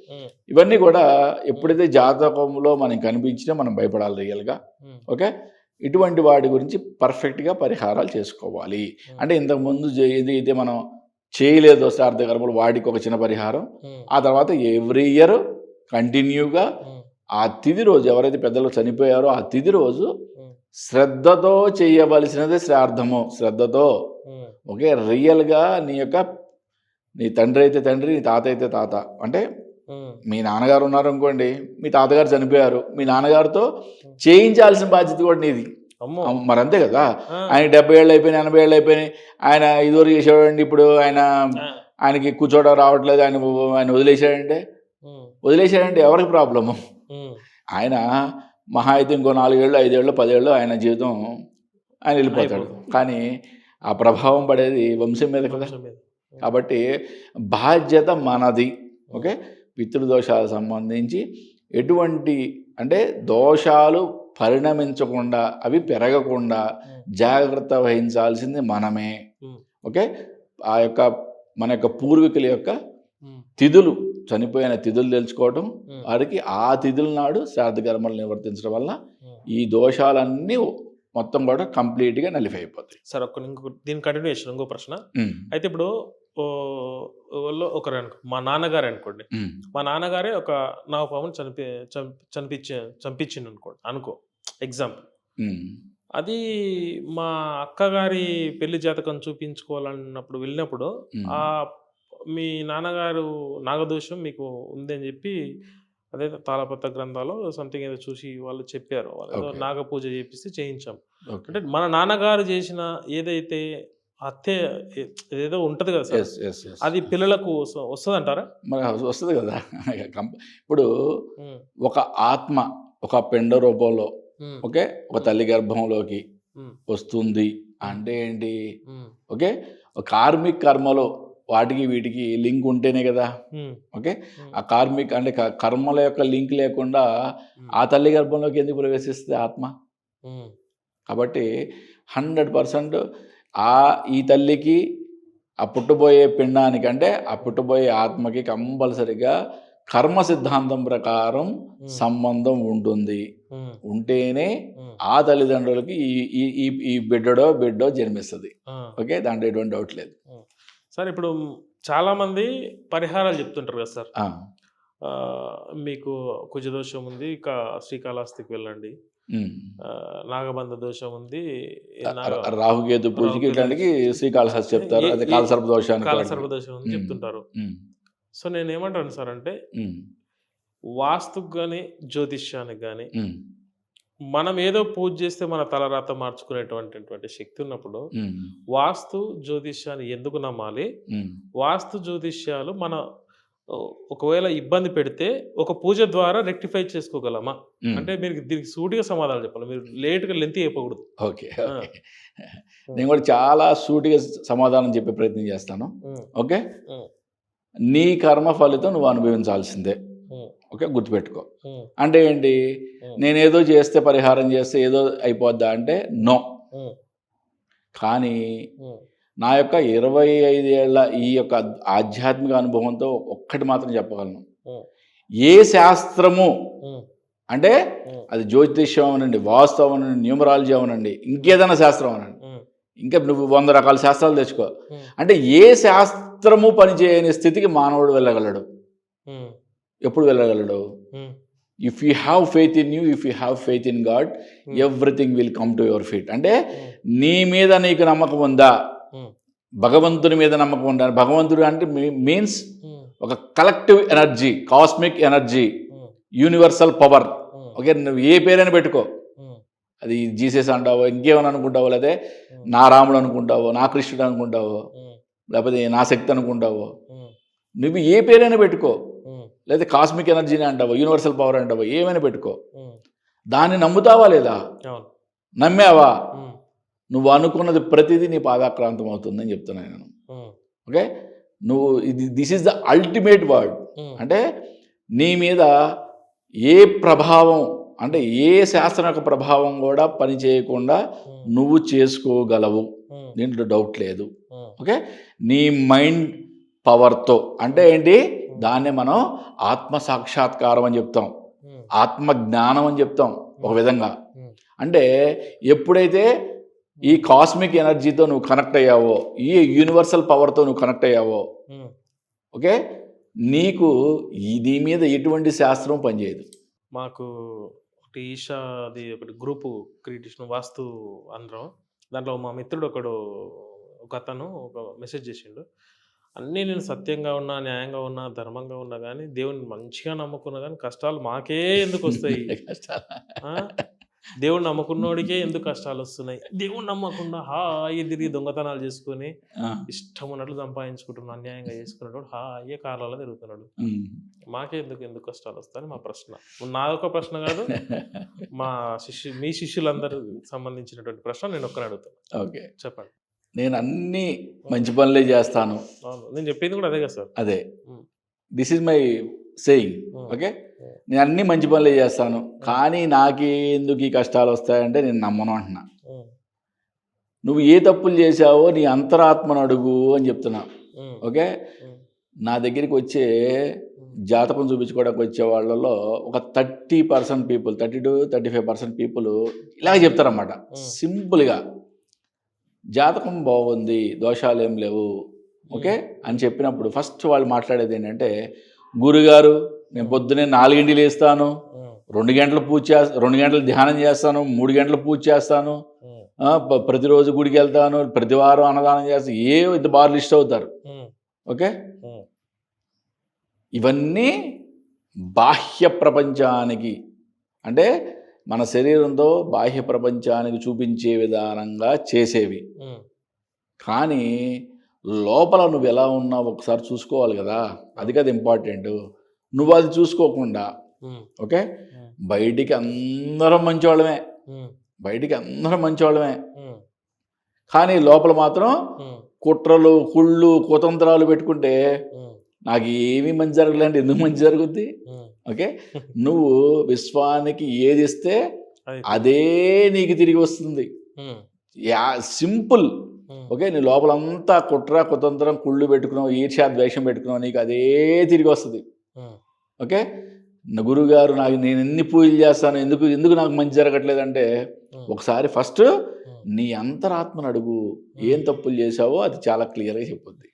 ఇవన్నీ కూడా ఎప్పుడైతే జాతకంలో మనకి కనిపించినా మనం భయపడాలి రియల్గా. ఓకే, ఇటువంటి వాటి గురించి పర్ఫెక్ట్గా పరిహారాలు చేసుకోవాలి. అంటే ఇంతకుముందు ఏదైతే మనం చేయలేదో శ్రాద్ధ కర్మలు, వాటికి ఒక చిన్న పరిహారం. ఆ తర్వాత ఎవ్రీ ఇయర్ కంటిన్యూగా ఆ తిథి రోజు, ఎవరైతే పెద్దలు చనిపోయారో ఆ తిథి రోజు శ్రద్ధతో చేయవలసినది శ్రాద్ధము. శ్రద్ధతో. ఓకే, రియల్గా నీ తండ్రి అయితే తండ్రి, నీ తాత అయితే తాత. అంటే మీ నాన్నగారు ఉన్నారు అనుకోండి, మీ తాతగారు చనిపోయారు, మీ నాన్నగారితో చేయించాల్సిన బాధ్యత కూడా నీది. మరి అంతే కదా. ఆయన 70 ఏళ్ళు అయిపోయినాయి, 80 ఏళ్ళు అయిపోయినాయి, ఆయన ఇదివరకు చేసేవాడండి, ఇప్పుడు ఆయనకి కూర్చోవడం రావట్లేదు, ఆయన వదిలేసాడంటే ఎవరికి ప్రాబ్లము? ఆయన మహా అయితే ఇంకో 4 ఏళ్ళు 5 ఏళ్ళు 10 ఏళ్ళు ఆయన జీవితం ఆయన వెళ్ళిపోతాడు. కానీ ఆ ప్రభావం పడేది వంశం మీద కదా. కాబట్టి బాధ్యత మనది. ఓకే, పితృదోషాలకు సంబంధించి ఎటువంటి అంటే దోషాలు పరిణమించకుండా, అవి పెరగకుండా జాగ్రత్త వహించాల్సింది మనమే. ఓకే, మన యొక్క పూర్వీకుల యొక్క తిథులు, చనిపోయిన తిథులు తెలుసుకోవడం, వారికి ఆ తిథుల నాడు శ్రాద్ధ కర్మలు నిర్వర్తించడం వల్ల ఈ దోషాలన్నీ మొత్తం కూడా కంప్లీట్గా నలిఫై అయిపోతాయి. సార్, దీని కంటిన్యూషన్ ఇంకో ప్రశ్న. అయితే ఇప్పుడు ఒకరు మా నాన్నగారే అనుకోండి, మా నాన్నగారే ఒక నాగపాముని చంపించింది అనుకో ఎగ్జాంపుల్. అది మా అక్కగారి పెళ్లి జాతకం చూపించుకోవాలన్నప్పుడు వెళ్ళినప్పుడు మీ నాన్నగారు నాగదోషం మీకు ఉందని చెప్పి అదే తాళపత్ర గ్రంథాలు సంథింగ్ ఏదో చూసి వాళ్ళు చెప్పారు. వాళ్ళు ఏదో ఓకే. నాగ పూజ చేపిస్తే చేయించాం. ఓకే. అంటే మన నాన్నగారు చేసిన ఏదైతే హత్య ఏదేదో ఉంటది కదా సార్, ఎస్ ఎస్ ఎస్ అది పిల్లలకు వస్తదంటారా? మరి వస్తుంది కదా. ఇప్పుడు హ్మ్. ఒక ఆత్మ ఒక పిండ రూపంలో హ్మ్. ఓకే ఒక తల్లి గర్భంలోకి హ్మ్. వస్తుంది అంటే ఏంటి? హ్మ్. ఓకే ఒక కార్మిక కర్మలో వాటికి వీటికి లింక్ ఉంటేనే కదా. హ్మ్. ఓకే హ్మ్. ఆ కార్మిక అంటే కర్మల యొక్క లింక్ లేకుండా ఆ తల్లి గర్భంలోకి ఎందుకు ప్రవేశిస్తుంది ఆత్మ? హ్మ్. కాబట్టి 100% ఈ తల్లికి ఆ పుట్టబోయే పిండానికి అంటే ఆ పుట్టబోయే ఆత్మకి కంపల్సరిగా కర్మ సిద్ధాంతం ప్రకారం సంబంధం ఉంటుంది. హ్మ్. ఉంటేనే హ్మ్. ఆ తల్లిదండ్రులకి ఈ ఈ ఈ ఈ బిడ్డో జన్మిస్తుంది. ఆ! ఓకే దాంట్లో ఎటువంటి డౌట్ లేదు. హ్మ్. సార్ ఇప్పుడు చాలా మంది పరిహారాలు చెప్తుంటారు కదా సార్. ఆ, మీకు కుజదోషం ఉంది, శ్రీకాళహస్తికి వెళ్ళండి. ఉమ్. నాగబంధ దోషం ఉంది, రాహుకేతు పూజకి ఇట్లాంటికి శ్రీకాళహస్తి చెప్తారు. అదే కాలసర్ప దోషానికి కాలసర్ప దోషం ఉంది చెప్తుంటారు. సో నేను ఏమంటాను సార్ అంటే, వాస్తుకు కానీ జ్యోతిష్యానికి కానీ మనం ఏదో పూజ చేస్తే మన తలరాత మార్చుకునేటువంటి శక్తి ఉన్నప్పుడు వాస్తు జ్యోతిష్యాన్ని ఎందుకు నమ్మాలి? వాస్తు జ్యోతిష్యాలు మన ఒకవేళ ఇబ్బంది పెడితే ఒక పూజ ద్వారా రెక్టిఫై చేసుకోగలమా? అంటే మీరు దీనికి సూటిగా సమాధానం చెప్పాలి. మీరు లేట్గా లెంత్ చెప్పకూడదు. ఓకే నేను కూడా చాలా సూటిగా సమాధానం చెప్పే ప్రయత్నం చేస్తాను. ఓకే నీ కర్మ ఫలితం నువ్వు అనుభవించాల్సిందే. ఓకే గుర్తుపెట్టుకో. అంటే ఏంటి? నేనేదో చేస్తే పరిహారం చేస్తే ఏదో అయిపోద్దా అంటే నో. కానీ నా యొక్క 25 ఏళ్ల ఈ యొక్క ఆధ్యాత్మిక అనుభవంతో ఒక్కటి మాత్రం చెప్పగలను. ఏ శాస్త్రము అంటే అది జ్యోతిష్యం అవనండి, వాస్తు అవనండి, న్యూమరాలజీ అవనండి, ఇంకేదైనా శాస్త్రం అవనండి, ఇంకా నువ్వు 100 రకాల శాస్త్రాలు తెచ్చుకో, అంటే ఏ శాస్త్రము పనిచేయని స్థితికి మానవుడు వెళ్ళగలడు. ఎప్పుడు వెళ్ళగలడు? If you have faith in you, if you have faith in God, everything will come to your feet. అంటే నీ మీద నీకు నమ్మకం ఉందా? భగవంతుని మీద నమ్మకం ఉందా? భగవంతుడు అంటే మీన్స్ ఒక collective energy, cosmic energy, universal power. Okay నువ్వు ఏ పేరైనా పెట్టుకో, అది జీసస్ అంటావో, ఇంకేమని అనుకుంటావో, లేకపోతే నా రాముడు అనుకుంటావో, నా కృష్ణుడు అనుకుంటావో, లేకపోతే నా శక్తి అనుకుంటావో, నువ్వు ఏ పేరైనా పెట్టుకో, లేదా కాస్మిక్ ఎనర్జీని అంటావో, యూనివర్సల్ పవర్ అంటావో, ఏమైనా పెట్టుకో, దాన్ని నమ్ముతావా లేదా? నమ్మావా? నువ్వు అనుకున్నది ప్రతిదీ నీ పాదాక్రాంతం అవుతుందని చెప్తున్నాను నేను. ఓకే నువ్వు this is the ultimate word. అంటే నీ మీద ఏ ప్రభావం అంటే ఏ శాస్త్రం యొక్క ప్రభావం కూడా పని చేయకుండా నువ్వు చేసుకోగలవు, దీంట్లో డౌట్ లేదు. ఓకే నీ మైండ్ పవర్తో అంటే ఏంటి? దాన్నే మనం ఆత్మ సాక్షాత్కారం అని చెప్తాం, ఆత్మ జ్ఞానం అని చెప్తాం ఒక విధంగా. అంటే ఎప్పుడైతే ఈ కాస్మిక్ ఎనర్జీతో నువ్వు కనెక్ట్ అయ్యావో, ఈ యూనివర్సల్ పవర్తో నువ్వు కనెక్ట్ అయ్యావో, ఓకే నీకు నీ మీద ఎటువంటి శాస్త్రం పనిచేయదు. మాకు ఒకటి ఈషాది ఒకటి గ్రూపు క్రియేట్ చేసిన వాస్తు అందరం, దాంట్లో మా మిత్రుడు ఒక అతను ఒక మెసేజ్ చేసిండు. అన్నీ నేను సత్యంగా ఉన్నా, న్యాయంగా ఉన్నా, ధర్మంగా ఉన్నా కానీ, దేవుని మంచిగా నమ్ముకున్నా కానీ కష్టాలు మాకే ఎందుకు వస్తాయి? దేవుడు నమ్ముకున్నోడికే ఎందుకు కష్టాలు వస్తున్నాయి? దేవుడు నమ్మకుండా హాయి తిరిగి దొంగతనాలు చేసుకుని ఇష్టం ఉన్నట్లు సంపాదించుకుంటున్నాడు, అన్యాయంగా చేసుకున్నాడు, హాయి కార్లలో తిరుగుతున్నాడు, మాకే ఎందుకు కష్టాలు వస్తాయని మా ప్రశ్న. నా ఒక ప్రశ్న కాదు, మీ శిష్యులందరూ సంబంధించినటువంటి ప్రశ్న నేను ఒక్కనే అడుగుతాను. ఓకే చెప్పండి. నేను అన్ని మంచి పనులే చేస్తాను. నేను చెప్పింది కూడా అదే కదా సార్. అదే this is my saying. Okay నేను అన్ని మంచి పనులే చేస్తాను, కానీ నాకెందుకు ఈ కష్టాలు వస్తాయంటే నేను నమ్మను అంటున్నా. నువ్వు ఏ తప్పులు చేశావో నీ అంతరాత్మను అడుగు అని చెప్తున్నా. ఓకే నా దగ్గరికి వచ్చే జాతకం చూపించుకోవడానికి వచ్చే వాళ్ళలో ఒక 30% పీపుల్, 30 to 35% పీపుల్ ఇలాగ చెప్తారన్నమాట. సింపుల్గా జాతకం బాగుంది, దోషాలు ఏం లేవు, ఓకే అని చెప్పినప్పుడు ఫస్ట్ వాళ్ళు మాట్లాడేది ఏంటంటే, గురుగారు నేను పొద్దునే 4 గంటలు లేస్తాను, 2 గంటలు 2 గంటలు ధ్యానం చేస్తాను, 3 గంటలు పూజ చేస్తాను, ప్రతిరోజు గుడికి వెళ్తాను, ప్రతి వారం అన్నదానం చేస్తాను, ఇంత బాగా లిస్ట్ అవుతారు. ఓకే ఇవన్నీ బాహ్య ప్రపంచానికి అంటే మన శరీరంతో బాహ్య ప్రపంచానికి చూపించే విధానంగా చేసేవి. కానీ లోపల నువ్వు ఎలా ఉన్నావు ఒకసారి చూసుకోవాలి కదా, అది కదా ఇంపార్టెంట్. నువ్వు అది చూసుకోకుండా ఓకే బయటికి అందరం మంచివాళ్ళమే, బయటికి అందరం మంచివాళ్ళమే, కానీ లోపల మాత్రం కుట్రలు కుళ్ళు కుతంత్రాలు పెట్టుకుంటే నాకు ఏమీ మంచి జరగలేండి, ఎందుకు మంచి జరుగుద్ది? ఓకే నువ్వు విశ్వానికి ఏది ఇస్తే అదే నీకు తిరిగి వస్తుంది. సింపుల్. ఓకే నీ లోపలంతా కుట్ర కుతంత్రం కుళ్ళు పెట్టుకున్నావు, ఈర్ష్యా ద్వేషం పెట్టుకున్నావు, నీకు అదే తిరిగి వస్తుంది. ఓకే గురుగారు నేను ఎన్ని పూజలు చేస్తాను, ఎందుకు నాకు మంచి జరగట్లేదంటే ఒకసారి ఫస్ట్ నీ అంతరాత్మను అడుగు, ఏం తప్పులు చేసావో అది చాలా క్లియర్గా చెప్పుద్ది.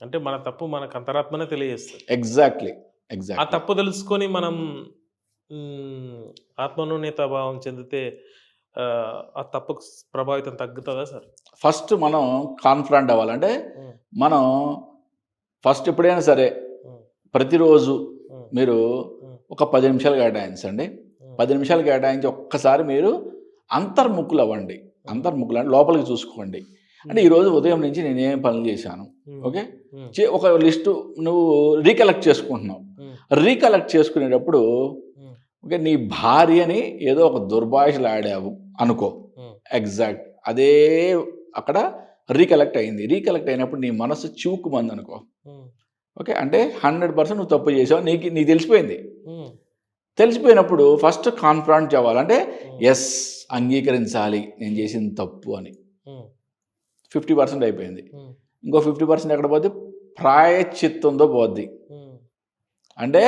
అంటే మన తప్పు మనకు అంతరాత్మనే తెలియజేస్తుంది. ఎగ్జాక్ట్లీ. ఆ తప్పు తెలుసుకొని మనం ఆత్మన్యూన్యత భావం చెందితే ఆ తప్పుకు ప్రభావితం తగ్గుతుందా సార్? ఫస్ట్ మనం కాన్ఫిడెంట్ అవ్వాలంటే మనం ఫస్ట్ ఎప్పుడైనా సరే ప్రతిరోజు మీరు ఒక 10 నిమిషాలు కేటాయించండి. 10 నిమిషాలు కేటాయించి ఒక్కసారి మీరు అంతర్ముఖులు అవ్వండి. అంతర్ముఖులు అంటే లోపలికి చూసుకోండి. అంటే ఈరోజు ఉదయం నుంచి నేనేం పనులు చేశాను, ఓకే ఒక లిస్టు నువ్వు రీకలెక్ట్ చేసుకుంటున్నావు. రీకలెక్ట్ చేసుకునేటప్పుడు ఓకే నీ భార్యని ఏదో ఒక దుర్భాషలు ఆడావు అనుకో, ఎగ్జాక్ట్ అదే అక్కడ రీకలెక్ట్ అయింది. రీకలెక్ట్ అయినప్పుడు నీ మనసు చివుకుమంది అనుకో, ఓకే అంటే 100% నువ్వు తప్పు చేసావు, నీకు తెలిసిపోయింది. తెలిసిపోయినప్పుడు ఫస్ట్ కాన్ఫిడెంట్ అవ్వాలంటే ఎస్ అంగీకరించాలి నేను చేసింది తప్పు అని. 50% అయిపోయింది. ఇంకో 50% ఎక్కడ పోద్ది? ప్రాయశ్చిత్తంతో పోద్ది. అంటే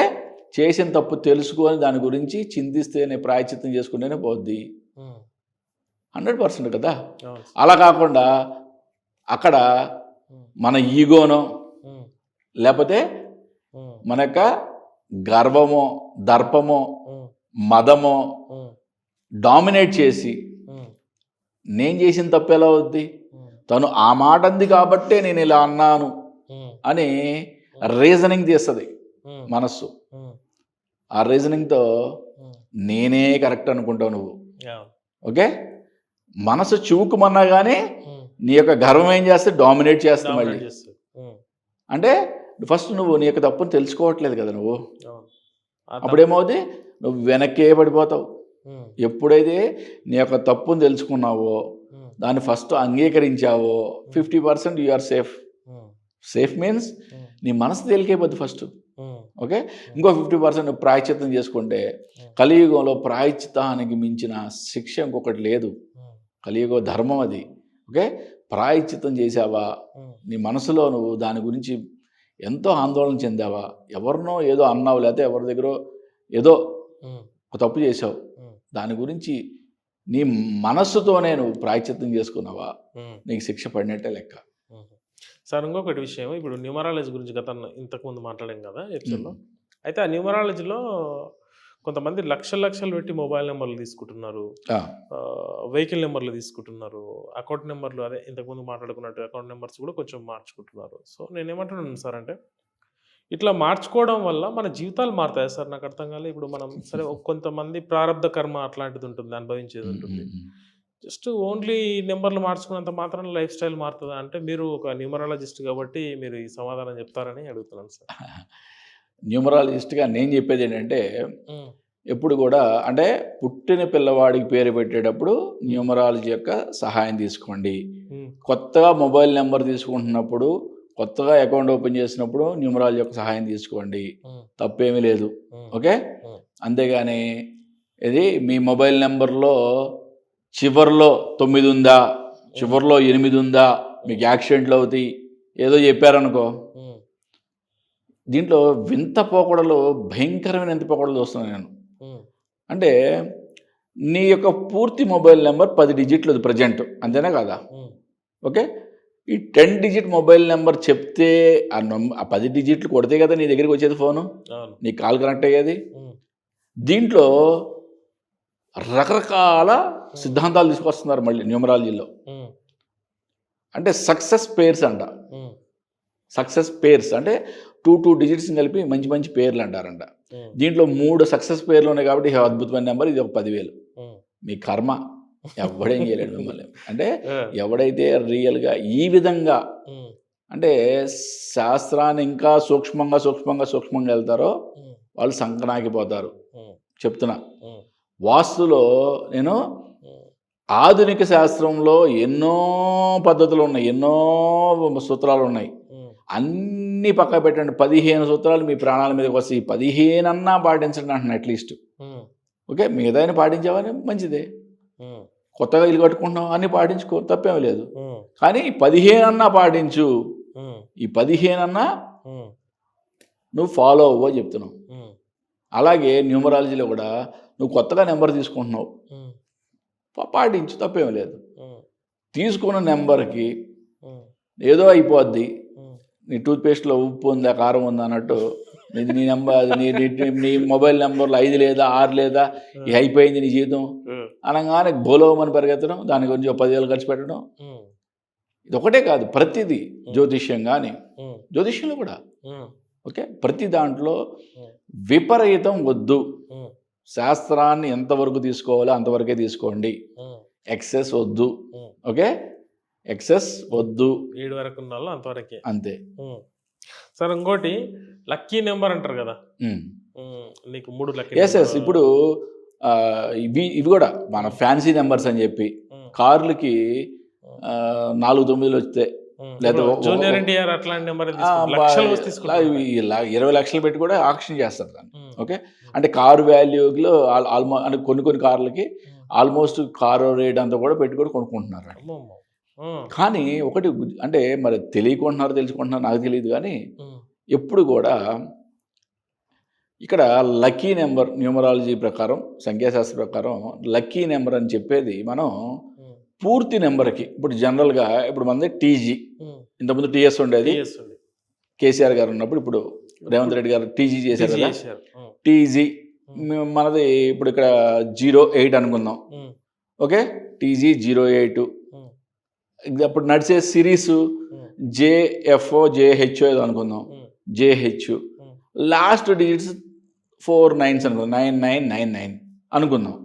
చేసిన తప్పు తెలుసుకొని దాని గురించి చింతిస్తేనే ప్రాయశ్చిత్తం చేసుకుంటేనే పోద్ది. 100% కదా. అలా కాకుండా అక్కడ మన ఈగోనో లేకపోతే మన యొక్క గర్వమో దర్పమో మదమో డామినేట్ చేసి నేను చేసిన తప్పు ఎలా అవుద్ది, తను ఆ మాట అంది కాబట్టే నేను ఇలా అన్నాను అని రీజనింగ్ తీస్తుంది మనస్సు. ఆ రీజనింగ్తో నేనే కరెక్ట్ అనుకుంటావు నువ్వు. ఓకే మనసు చివుకుమన్నా కానీ నీ యొక్క గర్వం ఏం చేస్తే డామినేట్ చేస్తుంది మళ్ళీ. అంటే ఫస్ట్ నువ్వు నీ యొక్క తప్పును తెలుసుకోవట్లేదు కదా నువ్వు. అప్పుడేమవుతుంది, నువ్వు వెనక్కే పడిపోతావు. ఎప్పుడైతే నీ యొక్క తప్పును తెలుసుకున్నావో దాన్ని ఫస్ట్ అంగీకరించావో 50% you are safe. Safe means నీ మనసు తేలికైపోద్ది ఫస్ట్. ఓకే ఇంకో 50% నువ్వు ప్రాయశ్చిత్తం చేసుకుంటే, కలియుగంలో ప్రాయశ్చిత్తానికి మించిన శిక్ష ఇంకొకటి లేదు. కలియుగ ధర్మం అది. ఓకే ప్రాయశ్చిత్తం చేసావా, నీ మనసులో నువ్వు దాని గురించి ఎంతో ఆందోళన చెందావా, ఎవరినో ఏదో అన్నావు, లేకపోతే ఎవరి దగ్గర ఏదో ఒక తప్పు చేసావు, దాని గురించి నీ మనస్సుతోనే నువ్వు ప్రాయశ్చిత్తం చేసుకున్నావా, నీకు శిక్ష పడినట్టే లెక్క. సార్ ఇంకొకటి విషయం, ఇప్పుడు న్యూమరాలజీ గురించి ఇంతకుముందు మాట్లాడాం కదా ఎపిసోడ్లో. అయితే ఆ న్యూమరాలజీలో కొంతమంది లక్షలు పెట్టి మొబైల్ నెంబర్లు తీసుకుంటున్నారు, వెహికల్ నెంబర్లు తీసుకుంటున్నారు, అకౌంట్ నెంబర్లు అదే ఇంతకుముందు మాట్లాడుకున్నట్టు అకౌంట్ నెంబర్స్ కూడా కొంచెం మార్చుకుంటున్నారు. సో నేనేమంటున్నాను సార్ అంటే ఇట్లా మార్చుకోవడం వల్ల మన జీవితాలు మారుతాయి సార్? నాకు అర్థం కాలేదు. ఇప్పుడు మనం సరే కొంతమంది ప్రారంధ కర్మ అట్లాంటిది ఉంటుంది, అనుభవించేది ఉంటుంది. జస్ట్ ఓన్లీ నెంబర్లు మార్చుకున్నంత మాత్రం లైఫ్ స్టైల్ మారుతుందా అంటే, మీరు ఒక న్యూమరాలజిస్ట్ కాబట్టి మీరు ఈ సమాధానం చెప్తారని అడుగుతున్నాను సార్. న్యూమరాలజిస్ట్గా నేను చెప్పేది ఏంటంటే, ఎప్పుడు కూడా అంటే పుట్టిన పిల్లవాడికి పేరు పెట్టేటప్పుడు న్యూమరాలజీ యొక్క సహాయం తీసుకోండి. కొత్తగా మొబైల్ నెంబర్ తీసుకుంటున్నప్పుడు, కొత్తగా అకౌంట్ ఓపెన్ చేసినప్పుడు న్యూమరాలజీ యొక్క సహాయం తీసుకోండి, తప్పేమీ లేదు. ఓకే అంతేగాని ఇది మీ మొబైల్ నెంబర్లో చివరిలో 9 ఉందా, చివరిలో 8 ఉందా, మీకు యాక్సిడెంట్లు అవుతాయి ఏదో చెప్పారనుకో, దీంట్లో వింత పోకడలు, భయంకరమైన వింత పోకడలు చూస్తున్నాను నేను. అంటే నీ యొక్క పూర్తి మొబైల్ నెంబర్ 10 డిజిట్లు ప్రజెంట్, అంతేనా కదా? ఓకే ఈ 10 డిజిట్ మొబైల్ నెంబర్ చెప్తే ఆ 10 డిజిట్లు కొడితే కదా నీ దగ్గరికి వచ్చేది ఫోను, నీ కాల్ కనెక్ట్ అయ్యేది. దీంట్లో రకరకాల సిద్ధాంతాలు తీసుకొస్తున్నారు మళ్ళీ న్యూమరాలజీలో. అంటే సక్సెస్ పేర్స్ అంట. సక్సెస్ పేర్స్ అంటే టూ డిజిట్స్ కలిపి మంచి మంచి పేర్లు అంటారంట. దీంట్లో 3 సక్సెస్ పేర్లు ఉన్నాయి కాబట్టి ఇది అద్భుతమైన నెంబర్, ఇది ఒక 10,000. మీ కర్మ, ఎవడేం చేయలేడు మిమ్మల్ని. అంటే ఎవడైతే రియల్గా ఈ విధంగా అంటే శాస్త్రాన్ని ఇంకా సూక్ష్మంగా వెళ్తారో వాళ్ళు సంకనాకిపోతారు. చెప్తున్నా, వాస్తులో నేను ఆధునిక శాస్త్రంలో ఎన్నో పద్ధతులు ఉన్నాయి, ఎన్నో సూత్రాలు ఉన్నాయి. అన్నీ పక్క పెట్టండి, 15 సూత్రాలు మీ ప్రాణాల మీదకి వస్తాయి. 15 అన్నా పాటించండి అంటున్నా అట్లీస్ట్. ఓకే, మిగతాని పాటించావని మంచిదే. కొత్తగా ఇల్లు కట్టుకుంటున్నావు అన్నీ పాటించుకో, తప్పేమీ లేదు. కానీ 15 అన్నా పాటించు. ఈ 15 అన్నా నువ్వు ఫాలో అవ్వో చెప్తున్నావు. అలాగే న్యూమరాలజీలో కూడా నువ్వు కొత్తగా నెంబర్ తీసుకుంటున్నావు, పాటించు, తప్పేమీ లేదు. తీసుకున్న నెంబర్కి ఏదో అయిపోద్ది, నీ టూత్పేస్ట్లో ఉప్పు ఉందా కారం ఉందా అన్నట్టు నీ నెంబర్ నీ మొబైల్ నెంబర్లో 5 లేదా 6 లేదా ఇది అయిపోయింది నీ జీవితం అనగానే గోలోమని పరిగెత్తడం, దాని గురించి 10,000 ఖర్చు పెట్టడం. ఇది ఒకటే కాదు, ప్రతిదీ జ్యోతిష్యం కానీ జ్యోతిష్యంలో కూడా ఓకే, ప్రతి దాంట్లో విపరీతం వద్దు. శాస్త్రాన్ని ఎంతవరకు తీసుకోవాలో అంతవరకే తీసుకోండి, ఎక్సెస్ వద్దు. ఓకే, ఎక్సెస్ వద్దు, 7 వరకు ఉన్న వాళ్ళు అంతవరకే, అంతే. సార్ ఇంకోటి లక్కీ నెంబర్ అంటారు కదా, నీకు 3 లక్కీ. ఎస్ ఇప్పుడు ఇవి కూడా మన ఫ్యాన్సీ నెంబర్స్ అని చెప్పి కార్లకి 4 9లు వస్తే, లేదా 20 లక్షలు పెట్టి కూడా ఆక్షన్ చేస్తారు దాన్ని. ఓకే, అంటే కారు వాల్యూలో ఆల్మోస్ట్ అంటే కొన్ని కార్లకి ఆల్మోస్ట్ కారు రేట్ అంతా కూడా పెట్టుకొని కొనుక్కుంటున్నారు. కానీ ఒకటి అంటే మరి తెలియకుంటున్నారో తెలుసుకుంటున్నారో నాకు తెలియదు, కానీ ఎప్పుడు కూడా ఇక్కడ లక్కీ నెంబర్ న్యూమరాలజీ ప్రకారం, సంఖ్యాశాస్త్ర ప్రకారం లక్కీ నెంబర్ అని చెప్పేది మనం పూర్తి నెంబర్కి. ఇప్పుడు జనరల్గా ఇప్పుడు మనది టీజీ, ఇంతకుముందు టీఎస్ ఉండేది, కేసీఆర్ గారు ఉన్నప్పుడు, ఇప్పుడు రేవంత్ రెడ్డి గారు టీజీ చేశారు కదా, టీజీ. మనది ఇప్పుడు ఇక్కడ 08 అనుకుందాం. Okay, TG 08. అప్పుడు నడిచే సిరీస్ జేఎఫ్ఓ జేహెచ్ఓ ఏదో అనుకుందాం, జేహెచ్. లాస్ట్ డిజిట్స్ 4 9s అనుకుందాం, 9999 అనుకుందాం.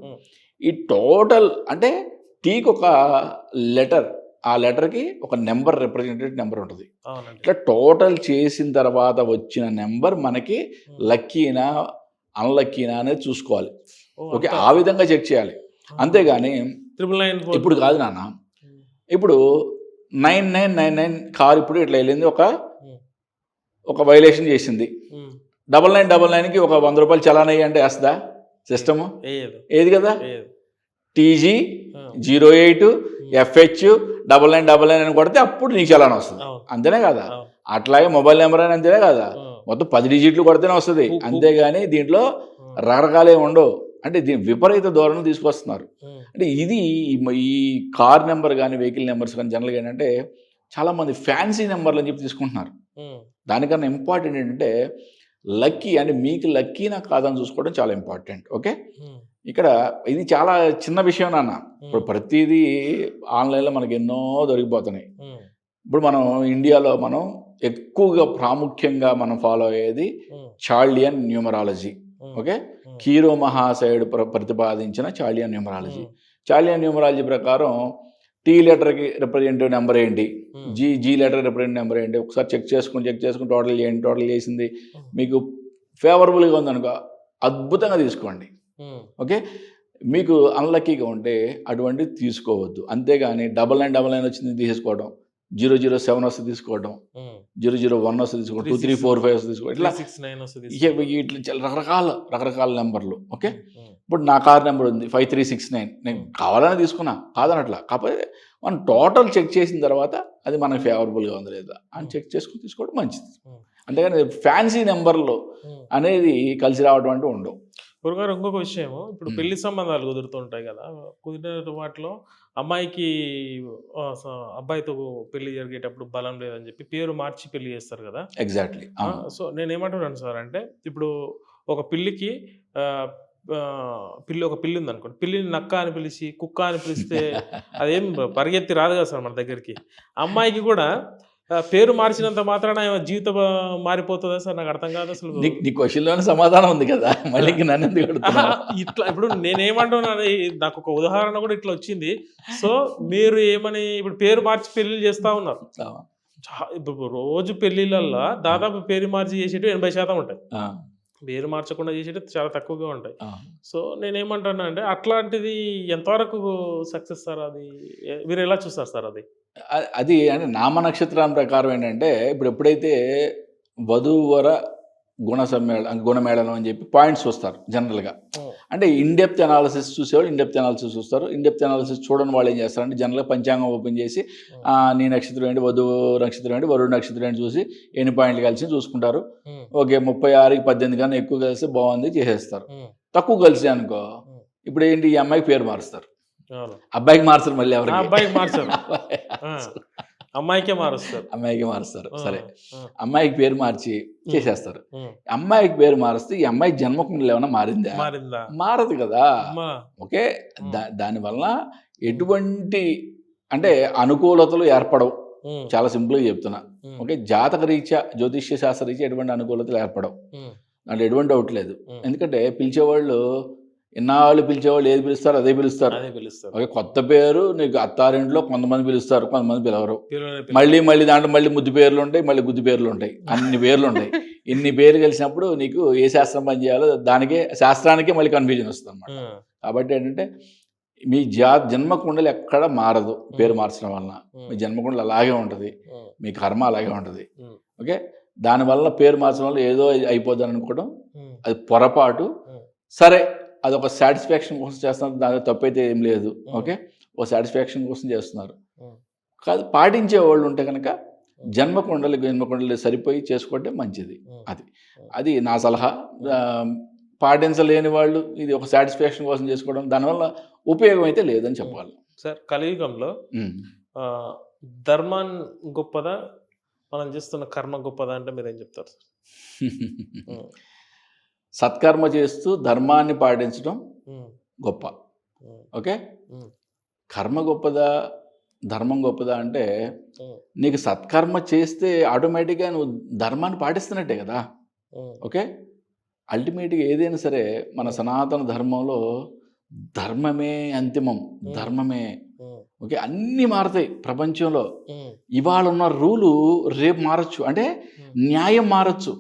ఈ టోటల్ అంటే టీకి ఒక లెటర్, ఆ లెటర్కి ఒక నెంబర్, రిప్రజెంటేటివ్ నెంబర్ ఉంటుంది. ఇట్లా టోటల్ చేసిన తర్వాత వచ్చిన నెంబర్ మనకి లక్కీనా అన్లక్కీనా అనేది చూసుకోవాలి. ఓకే, ఆ విధంగా చెక్ చేయాలి. అంతేగాని ఇప్పుడు కాదు నాన్న, ఇప్పుడు 9999 కారు ఇప్పుడు ఇట్లా వెళ్ళింది, ఒక వైలేషన్ చేసింది, 9999కి ఒక 100 రూపాయలు చలాన్ అయ్యి అంటే వేస్తుందా సిస్టము? ఏది కదా. టీజీ 08 ఎఫ్హెచ్ 9999 అని కొడితే అప్పుడు నీకు చలాన్ వస్తుంది, అంతేనే కదా. అట్లాగే మొబైల్ నెంబర్ అని అంతేనే కదా, మొత్తం 10 డిజిట్లు కొడితేనే వస్తుంది. అంతేగాని దీంట్లో రకరకాలే ఉండవు. అంటే దీని విపరీత ధోరణి తీసుకొస్తున్నారు. అంటే ఇది ఈ కార్ నెంబర్ కానీ వెహికల్ నెంబర్స్ కానీ జనరల్గా ఏంటంటే చాలామంది ఫ్యాన్సీ నెంబర్లు అని చెప్పి తీసుకుంటున్నారు. దానికన్నా ఇంపార్టెంట్ ఏంటంటే లక్కీ, అంటే మీకు లక్కీనా కాదని చూసుకోవడం చాలా ఇంపార్టెంట్. ఓకే, ఇక్కడ ఇది చాలా చిన్న విషయం నాన్న. ఇప్పుడు ప్రతిదీ ఆన్లైన్లో మనకి ఎన్నో దొరికిపోతున్నాయి. ఇప్పుడు మనం ఇండియాలో మనం ఎక్కువగా ప్రాముఖ్యంగా మనం ఫాలో అయ్యేది చార్లియన్ న్యూమరాలజీ. ఓకే, కీరో మహాశయుడు ప్రతిపాదించిన చార్లియన్ న్యూమరాలజీ. చార్లియన్ న్యూమరాలజీ ప్రకారం టీ లెటర్కి రిప్రజెంటేటివ్ నెంబర్ ఏంటి, జీ లెటర్ రిప్రజెంటేటివ్ నెంబర్ ఏంటి, ఒకసారి చెక్ చేసుకుని టోటల్ చేయండి. టోటల్ చేసింది మీకు ఫేవరబుల్గా ఉందనుకో అద్భుతంగా తీసుకోండి. ఓకే, మీకు అన్లక్కీగా ఉంటే అటువంటివి తీసుకోవద్దు. అంతేగాని 9999 వచ్చింది తీసుకోవడం, 007 వస్తే తీసుకోవడం, 001 వస్తే తీసుకోవడం, 2345 వస్తే తీసుకోవడం, ఇట్లా రకరకాల నెంబర్లు. ఓకే, ఇప్పుడు నా కార్ నెంబర్ ఉంది 5369, నేను కావాలని తీసుకున్నా, కాదనట్లా. కాకపోతే మనం టోటల్ చెక్ చేసిన తర్వాత అది మనకు ఫేవరబుల్గా ఉంది లేదా అని చెక్ చేసుకుని తీసుకోవడం మంచిది. అంతేగాని ఫ్యాన్సీ నెంబర్లు అనేది కలిసి రావడం అంటూ ఉండవు. గురుగారు ఇంకొక విషయం, ఇప్పుడు పెళ్లి సంబంధాలు కుదురుతుంటాయి కదా, కుదిరిన వాటిలో అమ్మాయికి అబ్బాయితో పెళ్లి జరిగేటప్పుడు బలం లేదని చెప్పి పేరు మార్చి పెళ్లి చేస్తారు కదా. ఎగ్జాక్ట్లీ. సో నేను ఏమంటున్నాను సార్ అంటే, ఇప్పుడు ఒక పిల్లికి ఒక పిల్లి ఉంది అనుకోండి, పిల్లిని నక్క అని పిలిచి కుక్క అని పిలిస్తే అదేం పరిగెత్తి రాదు కదా సార్ మన దగ్గరికి. అమ్మాయికి కూడా పేరు మార్చినంత మాత్రాన ఆయన జీవితం మారిపోతుందా సార్? నాకు అర్థం కాదు అసలు. నీ క్వశ్చన్లోనే సమాధానం ఉంది కదా, మళ్ళీ నన్ను ఎందుకు అడుగుతున్నావు? ఇట్లా ఇప్పుడు నేనేమంటున్నా, నాకు ఒక ఉదాహరణ కూడా ఇట్లా వచ్చింది. సో మీరు ఏమని ఇప్పుడు పేరు మార్చి పెళ్లిళ్ళు చేస్తా ఉన్నారు. ఇప్పుడు రోజు పెళ్లిళ్ళల్లో దాదాపు పేరు మార్చి చేసేటి 80% ఉంటాయి, పేరు మార్చకుండా చేసేటి చాలా తక్కువగా ఉంటాయి. సో నేనేమంటున్నా అంటే అట్లాంటిది ఎంతవరకు సక్సెస్ సార్? అది మీరు ఎలా చూస్తారు సార్? అది అంటే నామ నక్షత్రం ప్రకారం ఏంటంటే, ఇప్పుడు ఎప్పుడైతే వధూవర గుణమేళనం అని చెప్పి పాయింట్స్ వస్తారు జనరల్గా. అంటే ఇన్డెప్త్ అనాలిసిస్ చూసేవాళ్ళు ఇన్డెప్త్ అనాలిసిస్ చూస్తారు. ఇన్డెప్త్ అనాలిసిస్ చూడని వాళ్ళు ఏం చేస్తారంటే జనరల్గా పంచాంగం ఓపెన్ చేసి నీ నక్షత్రం ఏంటి, వధువు నక్షత్రం ఏంటి, వరుడు నక్షత్రం ఏంటి చూసి ఎన్ని పాయింట్లు కలిసి చూసుకుంటారు. ఓకే 36కి 18 కన్నా ఎక్కువ కలిసి బాగుంది చేసేస్తారు. తక్కువ కలిసి అనుకో ఇప్పుడు ఏంటి, ఈ అమ్మాయికి పేరు మారుస్తారు, అబ్బాయికి మార్చరు, మళ్ళీ ఎవరికి అబ్బాయికి మార్చారు, అమ్మాయికే మారుస్తారు. సరే అమ్మాయికి పేరు మార్చి చేసేస్తారు. అమ్మాయికి పేరు మారిస్తే ఈ అమ్మాయి జన్మకుండలు ఏమైనా మారిందా? మారదు కదా. ఓకే దానివల్ల ఎటువంటి అంటే అనుకూలతలు ఏర్పడవు. చాలా సింపుల్గా చెప్తున్నా. ఓకే జాతక రీత్యా జ్యోతిష్య శాస్త్ర రీత్యా ఎటువంటి అనుకూలతలు ఏర్పడవు, దాంట్లో ఎటువంటి డౌట్ లేదు. ఎందుకంటే పిలిచేవాళ్ళు ఇన్నాళ్ళు పిలిచేవాళ్ళు ఏది పిలుస్తారు అదే పిలుస్తారు. ఓకే కొత్త పేరు నీకు అత్తారింట్లో కొంతమంది పిలుస్తారు, కొంతమంది పిలవరు. మళ్ళీ దాంట్లో మళ్ళీ ముద్దు పేర్లు ఉంటాయి, మళ్ళీ గుద్దు పేర్లు ఉంటాయి, అన్ని పేర్లు ఉంటాయి. ఇన్ని పేర్లు కలిసినప్పుడు నీకు ఏ శాస్త్రం పని చేయాలో దానికే శాస్త్రానికే మళ్ళీ కన్ఫ్యూజన్ వస్తుంది అన్నమాట. కాబట్టి ఏంటంటే మీ జన్మకుండలు ఎక్కడ మారదు పేరు మార్చడం వలన. మీ జన్మకుండలు అలాగే ఉంటుంది, మీ కర్మ అలాగే ఉంటుంది. ఓకే దానివల్ల పేరు మార్చడం వల్ల ఏదో అయిపోద్దని అనుకోవడం అది పొరపాటు. సరే అదొక సాటిస్ఫాక్షన్ కోసం చేస్తున్నారు, దాని తప్పైతే ఏం లేదు. ఓకే ఒక సాటిస్ఫాక్షన్ కోసం చేస్తున్నారు కాదు. పాటించే వాళ్ళు ఉంటే కనుక జన్మకుండలు సరిపోయి చేసుకుంటే మంచిది. అది నా సలహా. పాటించలేని వాళ్ళు ఇది ఒక సాటిస్ఫాక్షన్ కోసం చేసుకోవడం దానివల్ల ఉపయోగం అయితే లేదని చెప్పాలి సార్. కలియుగంలో ధర్మం గొప్పదా, మనం చేస్తున్న కర్మ గొప్పదా అంటే మీరేం చెప్తారు సార్? సత్కర్మ చేస్తూ ధర్మాన్ని పాటించడం గొప్ప. ఓకే కర్మ గొప్పదా ధర్మం గొప్పదా అంటే నీకు సత్కర్మ చేస్తే ఆటోమేటిక్గా నువ్వు ధర్మాన్ని పాటిస్తున్నట్టే కదా. ఓకే అల్టిమేట్గా ఏదైనా సరే మన సనాతన ధర్మంలో ధర్మమే అంతిమం, ధర్మమే. ఓకే అన్నీ మారుతాయి ప్రపంచంలో. ఇవాళ ఉన్న రూలు రేపు మారచ్చు, అంటే న్యాయం మారచ్చు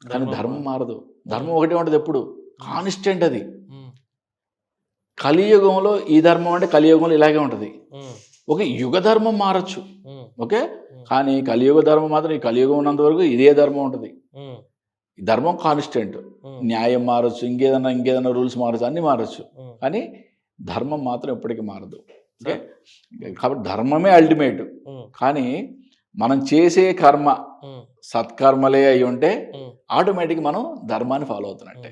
కానీ ధర్మం మారదు. ధర్మం ఒకటే ఉంటుంది ఎప్పుడు, కాన్స్టెంట్. అది కలియుగంలో ఈ ధర్మం అంటే కలియుగంలో ఇలాగే ఉంటుంది. ఓకే యుగ ధర్మం మారచ్చు, ఓకే కానీ కలియుగ ధర్మం మాత్రం ఈ కలియుగం ఉన్నంత వరకు ఇదే ధర్మం ఉంటుంది. ధర్మం కాన్స్టెంట్. న్యాయం మారచ్చు, ఇంకేదైనా రూల్స్ మారచ్చు, అన్నీ మారచ్చు కానీ ధర్మం మాత్రం ఎప్పటికీ మారదు. ఓకే కాబట్టి ధర్మమే అల్టిమేట్. కానీ మనం చేసే కర్మ సత్కర్మలే అయి ఉంటే ఆటోమేటిక్ మనం ధర్మాన్ని ఫాలో అవుతున్నట్టే.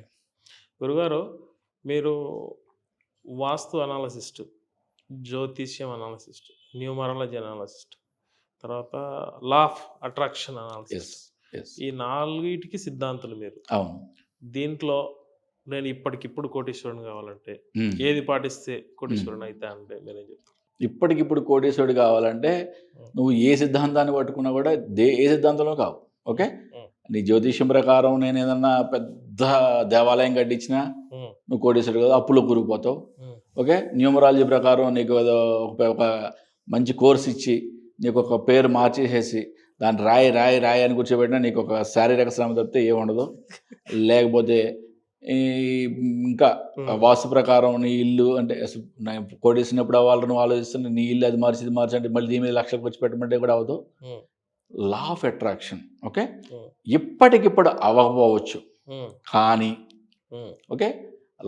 గురుగారు మీరు వాస్తు అనాలసిస్ట్, జ్యోతిష్యం అనాలసిస్ట్, న్యూమరాలజీ అనాలసిస్ట్, తర్వాత లా ఆఫ్ అట్రాక్షన్ అనాలిసిస్, ఈ 4టికి సిద్ధాంతులు మీరు. అవును. దీంట్లో నేను ఇప్పటికిప్పుడు కోటీశ్వరుని కావాలంటే ఏది పాటిస్తే కోటీశ్వరుని అయితే అంటే మీరేం చెప్తారు? ఇప్పటికిప్పుడు కోటీశ్వరుడు కావాలంటే నువ్వు ఏ సిద్ధాంతాన్ని పట్టుకున్నా కూడా ఏ సిద్ధాంతంలో కావు. ఓకే నీ జ్యోతిష్యం ప్రకారం నేను ఏదన్నా పెద్ద దేవాలయం కట్టించినా నువ్వు కోటీశ్వరుడు కాదు, అప్పులో కూరుకుపోతావు. ఓకే న్యూమరాలజీ ప్రకారం నీకు ఒక మంచి కోర్స్ ఇచ్చి నీకు ఒక పేరు మార్చేసేసి దాన్ని రాయి అని కూర్చోబెట్టినా నీకు ఒక శారీరక శ్రమ తప్పితే ఏముండదు. లేకపోతే ఇంకా వాస్తు ప్రకారం నీ ఇల్లు అంటే కోటేసినప్పుడు అవ్వాలి నువ్వు ఆలోచిస్తున్నా నీ ఇల్లు అది మార్చి అంటే మళ్ళీ దీని మీద లక్షలకు వచ్చి పెట్టమంటే కూడా అవ్వదు. లా ఆఫ్ అట్రాక్షన్ ఓకే ఇప్పటికిప్పుడు అవ్వకపోవచ్చు కానీ ఓకే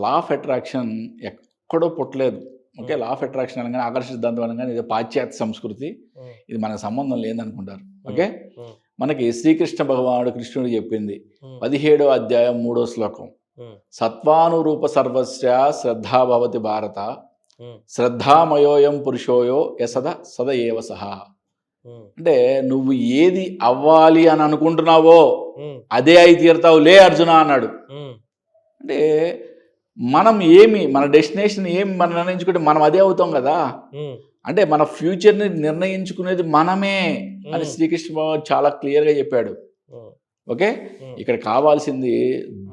లా ఆఫ్ అట్రాక్షన్ ఎక్కడో పుట్టలేదు. ఓకే లా ఆఫ్ అట్రాక్షన్ అనగానే ఆకర్షణ సిద్ధాంతం అనగానే ఇది పాశ్చాత్య సంస్కృతి, ఇది మనకు సంబంధం లేదనుకుంటారు. ఓకే మనకి శ్రీకృష్ణ భగవానుడు కృష్ణుడు చెప్పింది 17వ అధ్యాయం 3వ శ్లోకం, సత్వానురూప సర్వస్య శ్రద్ధా భవతి భారత శ్రద్ధామయోయం పురుషోయో యసద సద ఏవ సహా. అంటే నువ్వు ఏది అవ్వాలి అని అనుకుంటున్నావో అదే అయి తీరుతావు లే అర్జున అన్నాడు. అంటే మనం మన డెస్టినేషన్ ఏమి మనం నిర్ణయించుకుంటే మనం అదే అవుతాం కదా. అంటే మన ఫ్యూచర్ని నిర్ణయించుకునేది మనమే. అని శ్రీకృష్ణ భగవాన్ చాలా క్లియర్గా చెప్పాడు. ఓకే, ఇక్కడ కావాల్సింది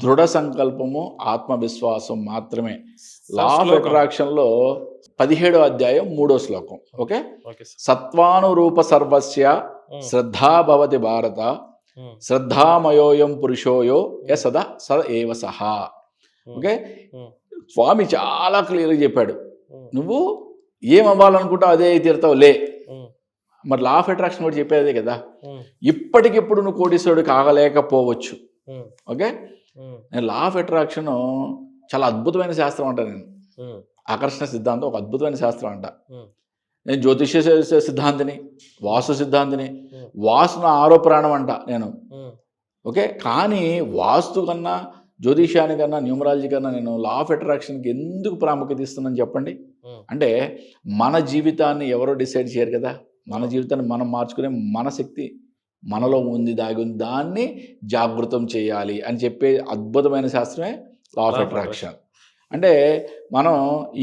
దృఢ సంకల్పము, ఆత్మవిశ్వాసం మాత్రమే. లా ఆఫ్ అట్రాక్షన్ లో 17వ అధ్యాయం 3వ శ్లోకం. ఓకే, సత్వానురూప సర్వస్య శ్రద్ధా భవతి భారత, శ్రద్ధామయోయం పురుషోయో య సదా స ఏవ సహా. ఓకే, స్వామి చాలా క్లియర్గా చెప్పాడు, నువ్వు ఏం అవ్వాలనుకుంటావు అదే తీరుతావు లే. మరి లా ఆఫ్ అట్రాక్షన్ కూడా చెప్పేదే కదా. ఇప్పటికిప్పుడు నువ్వు కోటీశ్వరుడు కాగలేకపోవచ్చు. ఓకే, నేను లా ఆఫ్ అట్రాక్షన్ చాలా అద్భుతమైన శాస్త్రం అంట. నేను ఆకర్షణ సిద్ధాంతం ఒక అద్భుతమైన శాస్త్రం అంట. నేను జ్యోతిష్య సిద్ధాంతిని, వాస్తు సిద్ధాంతిని. వాస్తు నా 6వ ప్రాణం అంట నేను. ఓకే, కానీ వాస్తు కన్నా, జ్యోతిష్యానికన్నా, న్యూమరాలజీ కన్నా నేను లా ఆఫ్ అట్రాక్షన్కి ఎందుకు ప్రాముఖ్యత ఇస్తున్నాను చెప్పండి. అంటే మన జీవితాన్ని ఎవరో డిసైడ్ చేయరు కదా. మన జీవితాన్ని మనం మార్చుకునే మన శక్తి మనలో ఉంది, దాగి ఉంది. దాన్ని జాగృతం చేయాలి అని చెప్పే అద్భుతమైన శాస్త్రమే లా ఆఫ్ అట్రాక్షన్. అంటే మనం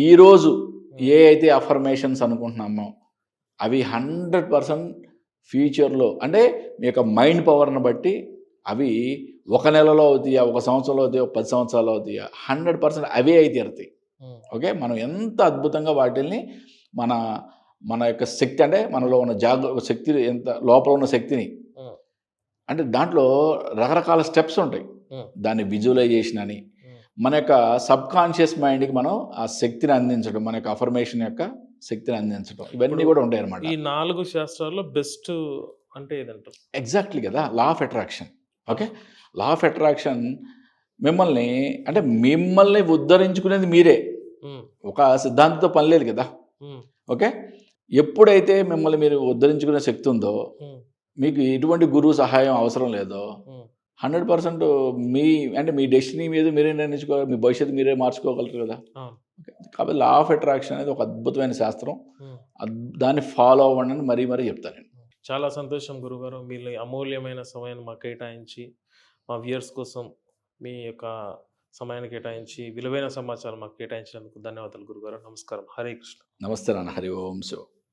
ఈరోజు ఏ అయితే అఫర్మేషన్స్ అనుకుంటున్నామో అవి 100% ఫ్యూచర్లో, అంటే మీ యొక్క మైండ్ పవర్ని బట్టి అవి 1 నెలలో అవుతాయా, 1 సంవత్సరంలో అవుతాయా, 10 సంవత్సరాలు అవుతాయా, 100% అవే అయితే తీరుతాయి. ఓకే, మనం ఎంత అద్భుతంగా వాటిని మన యొక్క శక్తి, అంటే మనలో ఉన్న శక్తి, ఎంత లోపల ఉన్న శక్తిని, అంటే దాంట్లో రకరకాల స్టెప్స్ ఉంటాయి. దాన్ని విజువలైజేషన్ అని, మన యొక్క సబ్ కాన్షియస్ మైండ్కి మనం ఆ శక్తిని అందించడం, మన యొక్క అఫర్మేషన్ యొక్క శక్తిని అందించడం, ఇవన్నీ కూడా ఉంటాయి అన్నమాట. ఈ 4 శాస్త్రాల్లో బెస్ట్ అంటే ఏదంటారు? ఎగ్జాక్ట్లీ కదా, law of attraction. Okay, law of attraction మిమ్మల్ని ఉద్ధరించుకునేది మీరే. ఒక సిద్ధాంతంతో పని లేదు కదా. ఓకే, ఎప్పుడైతే మిమ్మల్ని మీరు ఉద్ధరించుకునే శక్తి ఉందో, మీకు ఎటువంటి గురువు సహాయం అవసరం లేదో, 100% మీ డెస్టినీ మీద మీరే నిర్ణయించుకోవాలి, మీ భవిష్యత్తు మీరే మార్చుకోగలరు కదా. కాబట్టి లా ఆఫ్ అట్రాక్షన్ అనేది ఒక అద్భుతమైన శాస్త్రం. దాన్ని ఫాలో అవ్వండి అని మరీ చెప్తాను నేను. చాలా సంతోషం గురుగారు, మీ అమూల్యమైన సమయాన్ని మాకు కేటాయించి, మా వ్యూయర్స్ కోసం మీ యొక్క సమయాన్ని కేటాయించి విలువైన సమాచారం మాకు కేటాయించినందుకు ధన్యవాదాలు గురుగారు. నమస్కారం. హరే కృష్ణ. నమస్తే నాన్న. హరి ఓం శివ.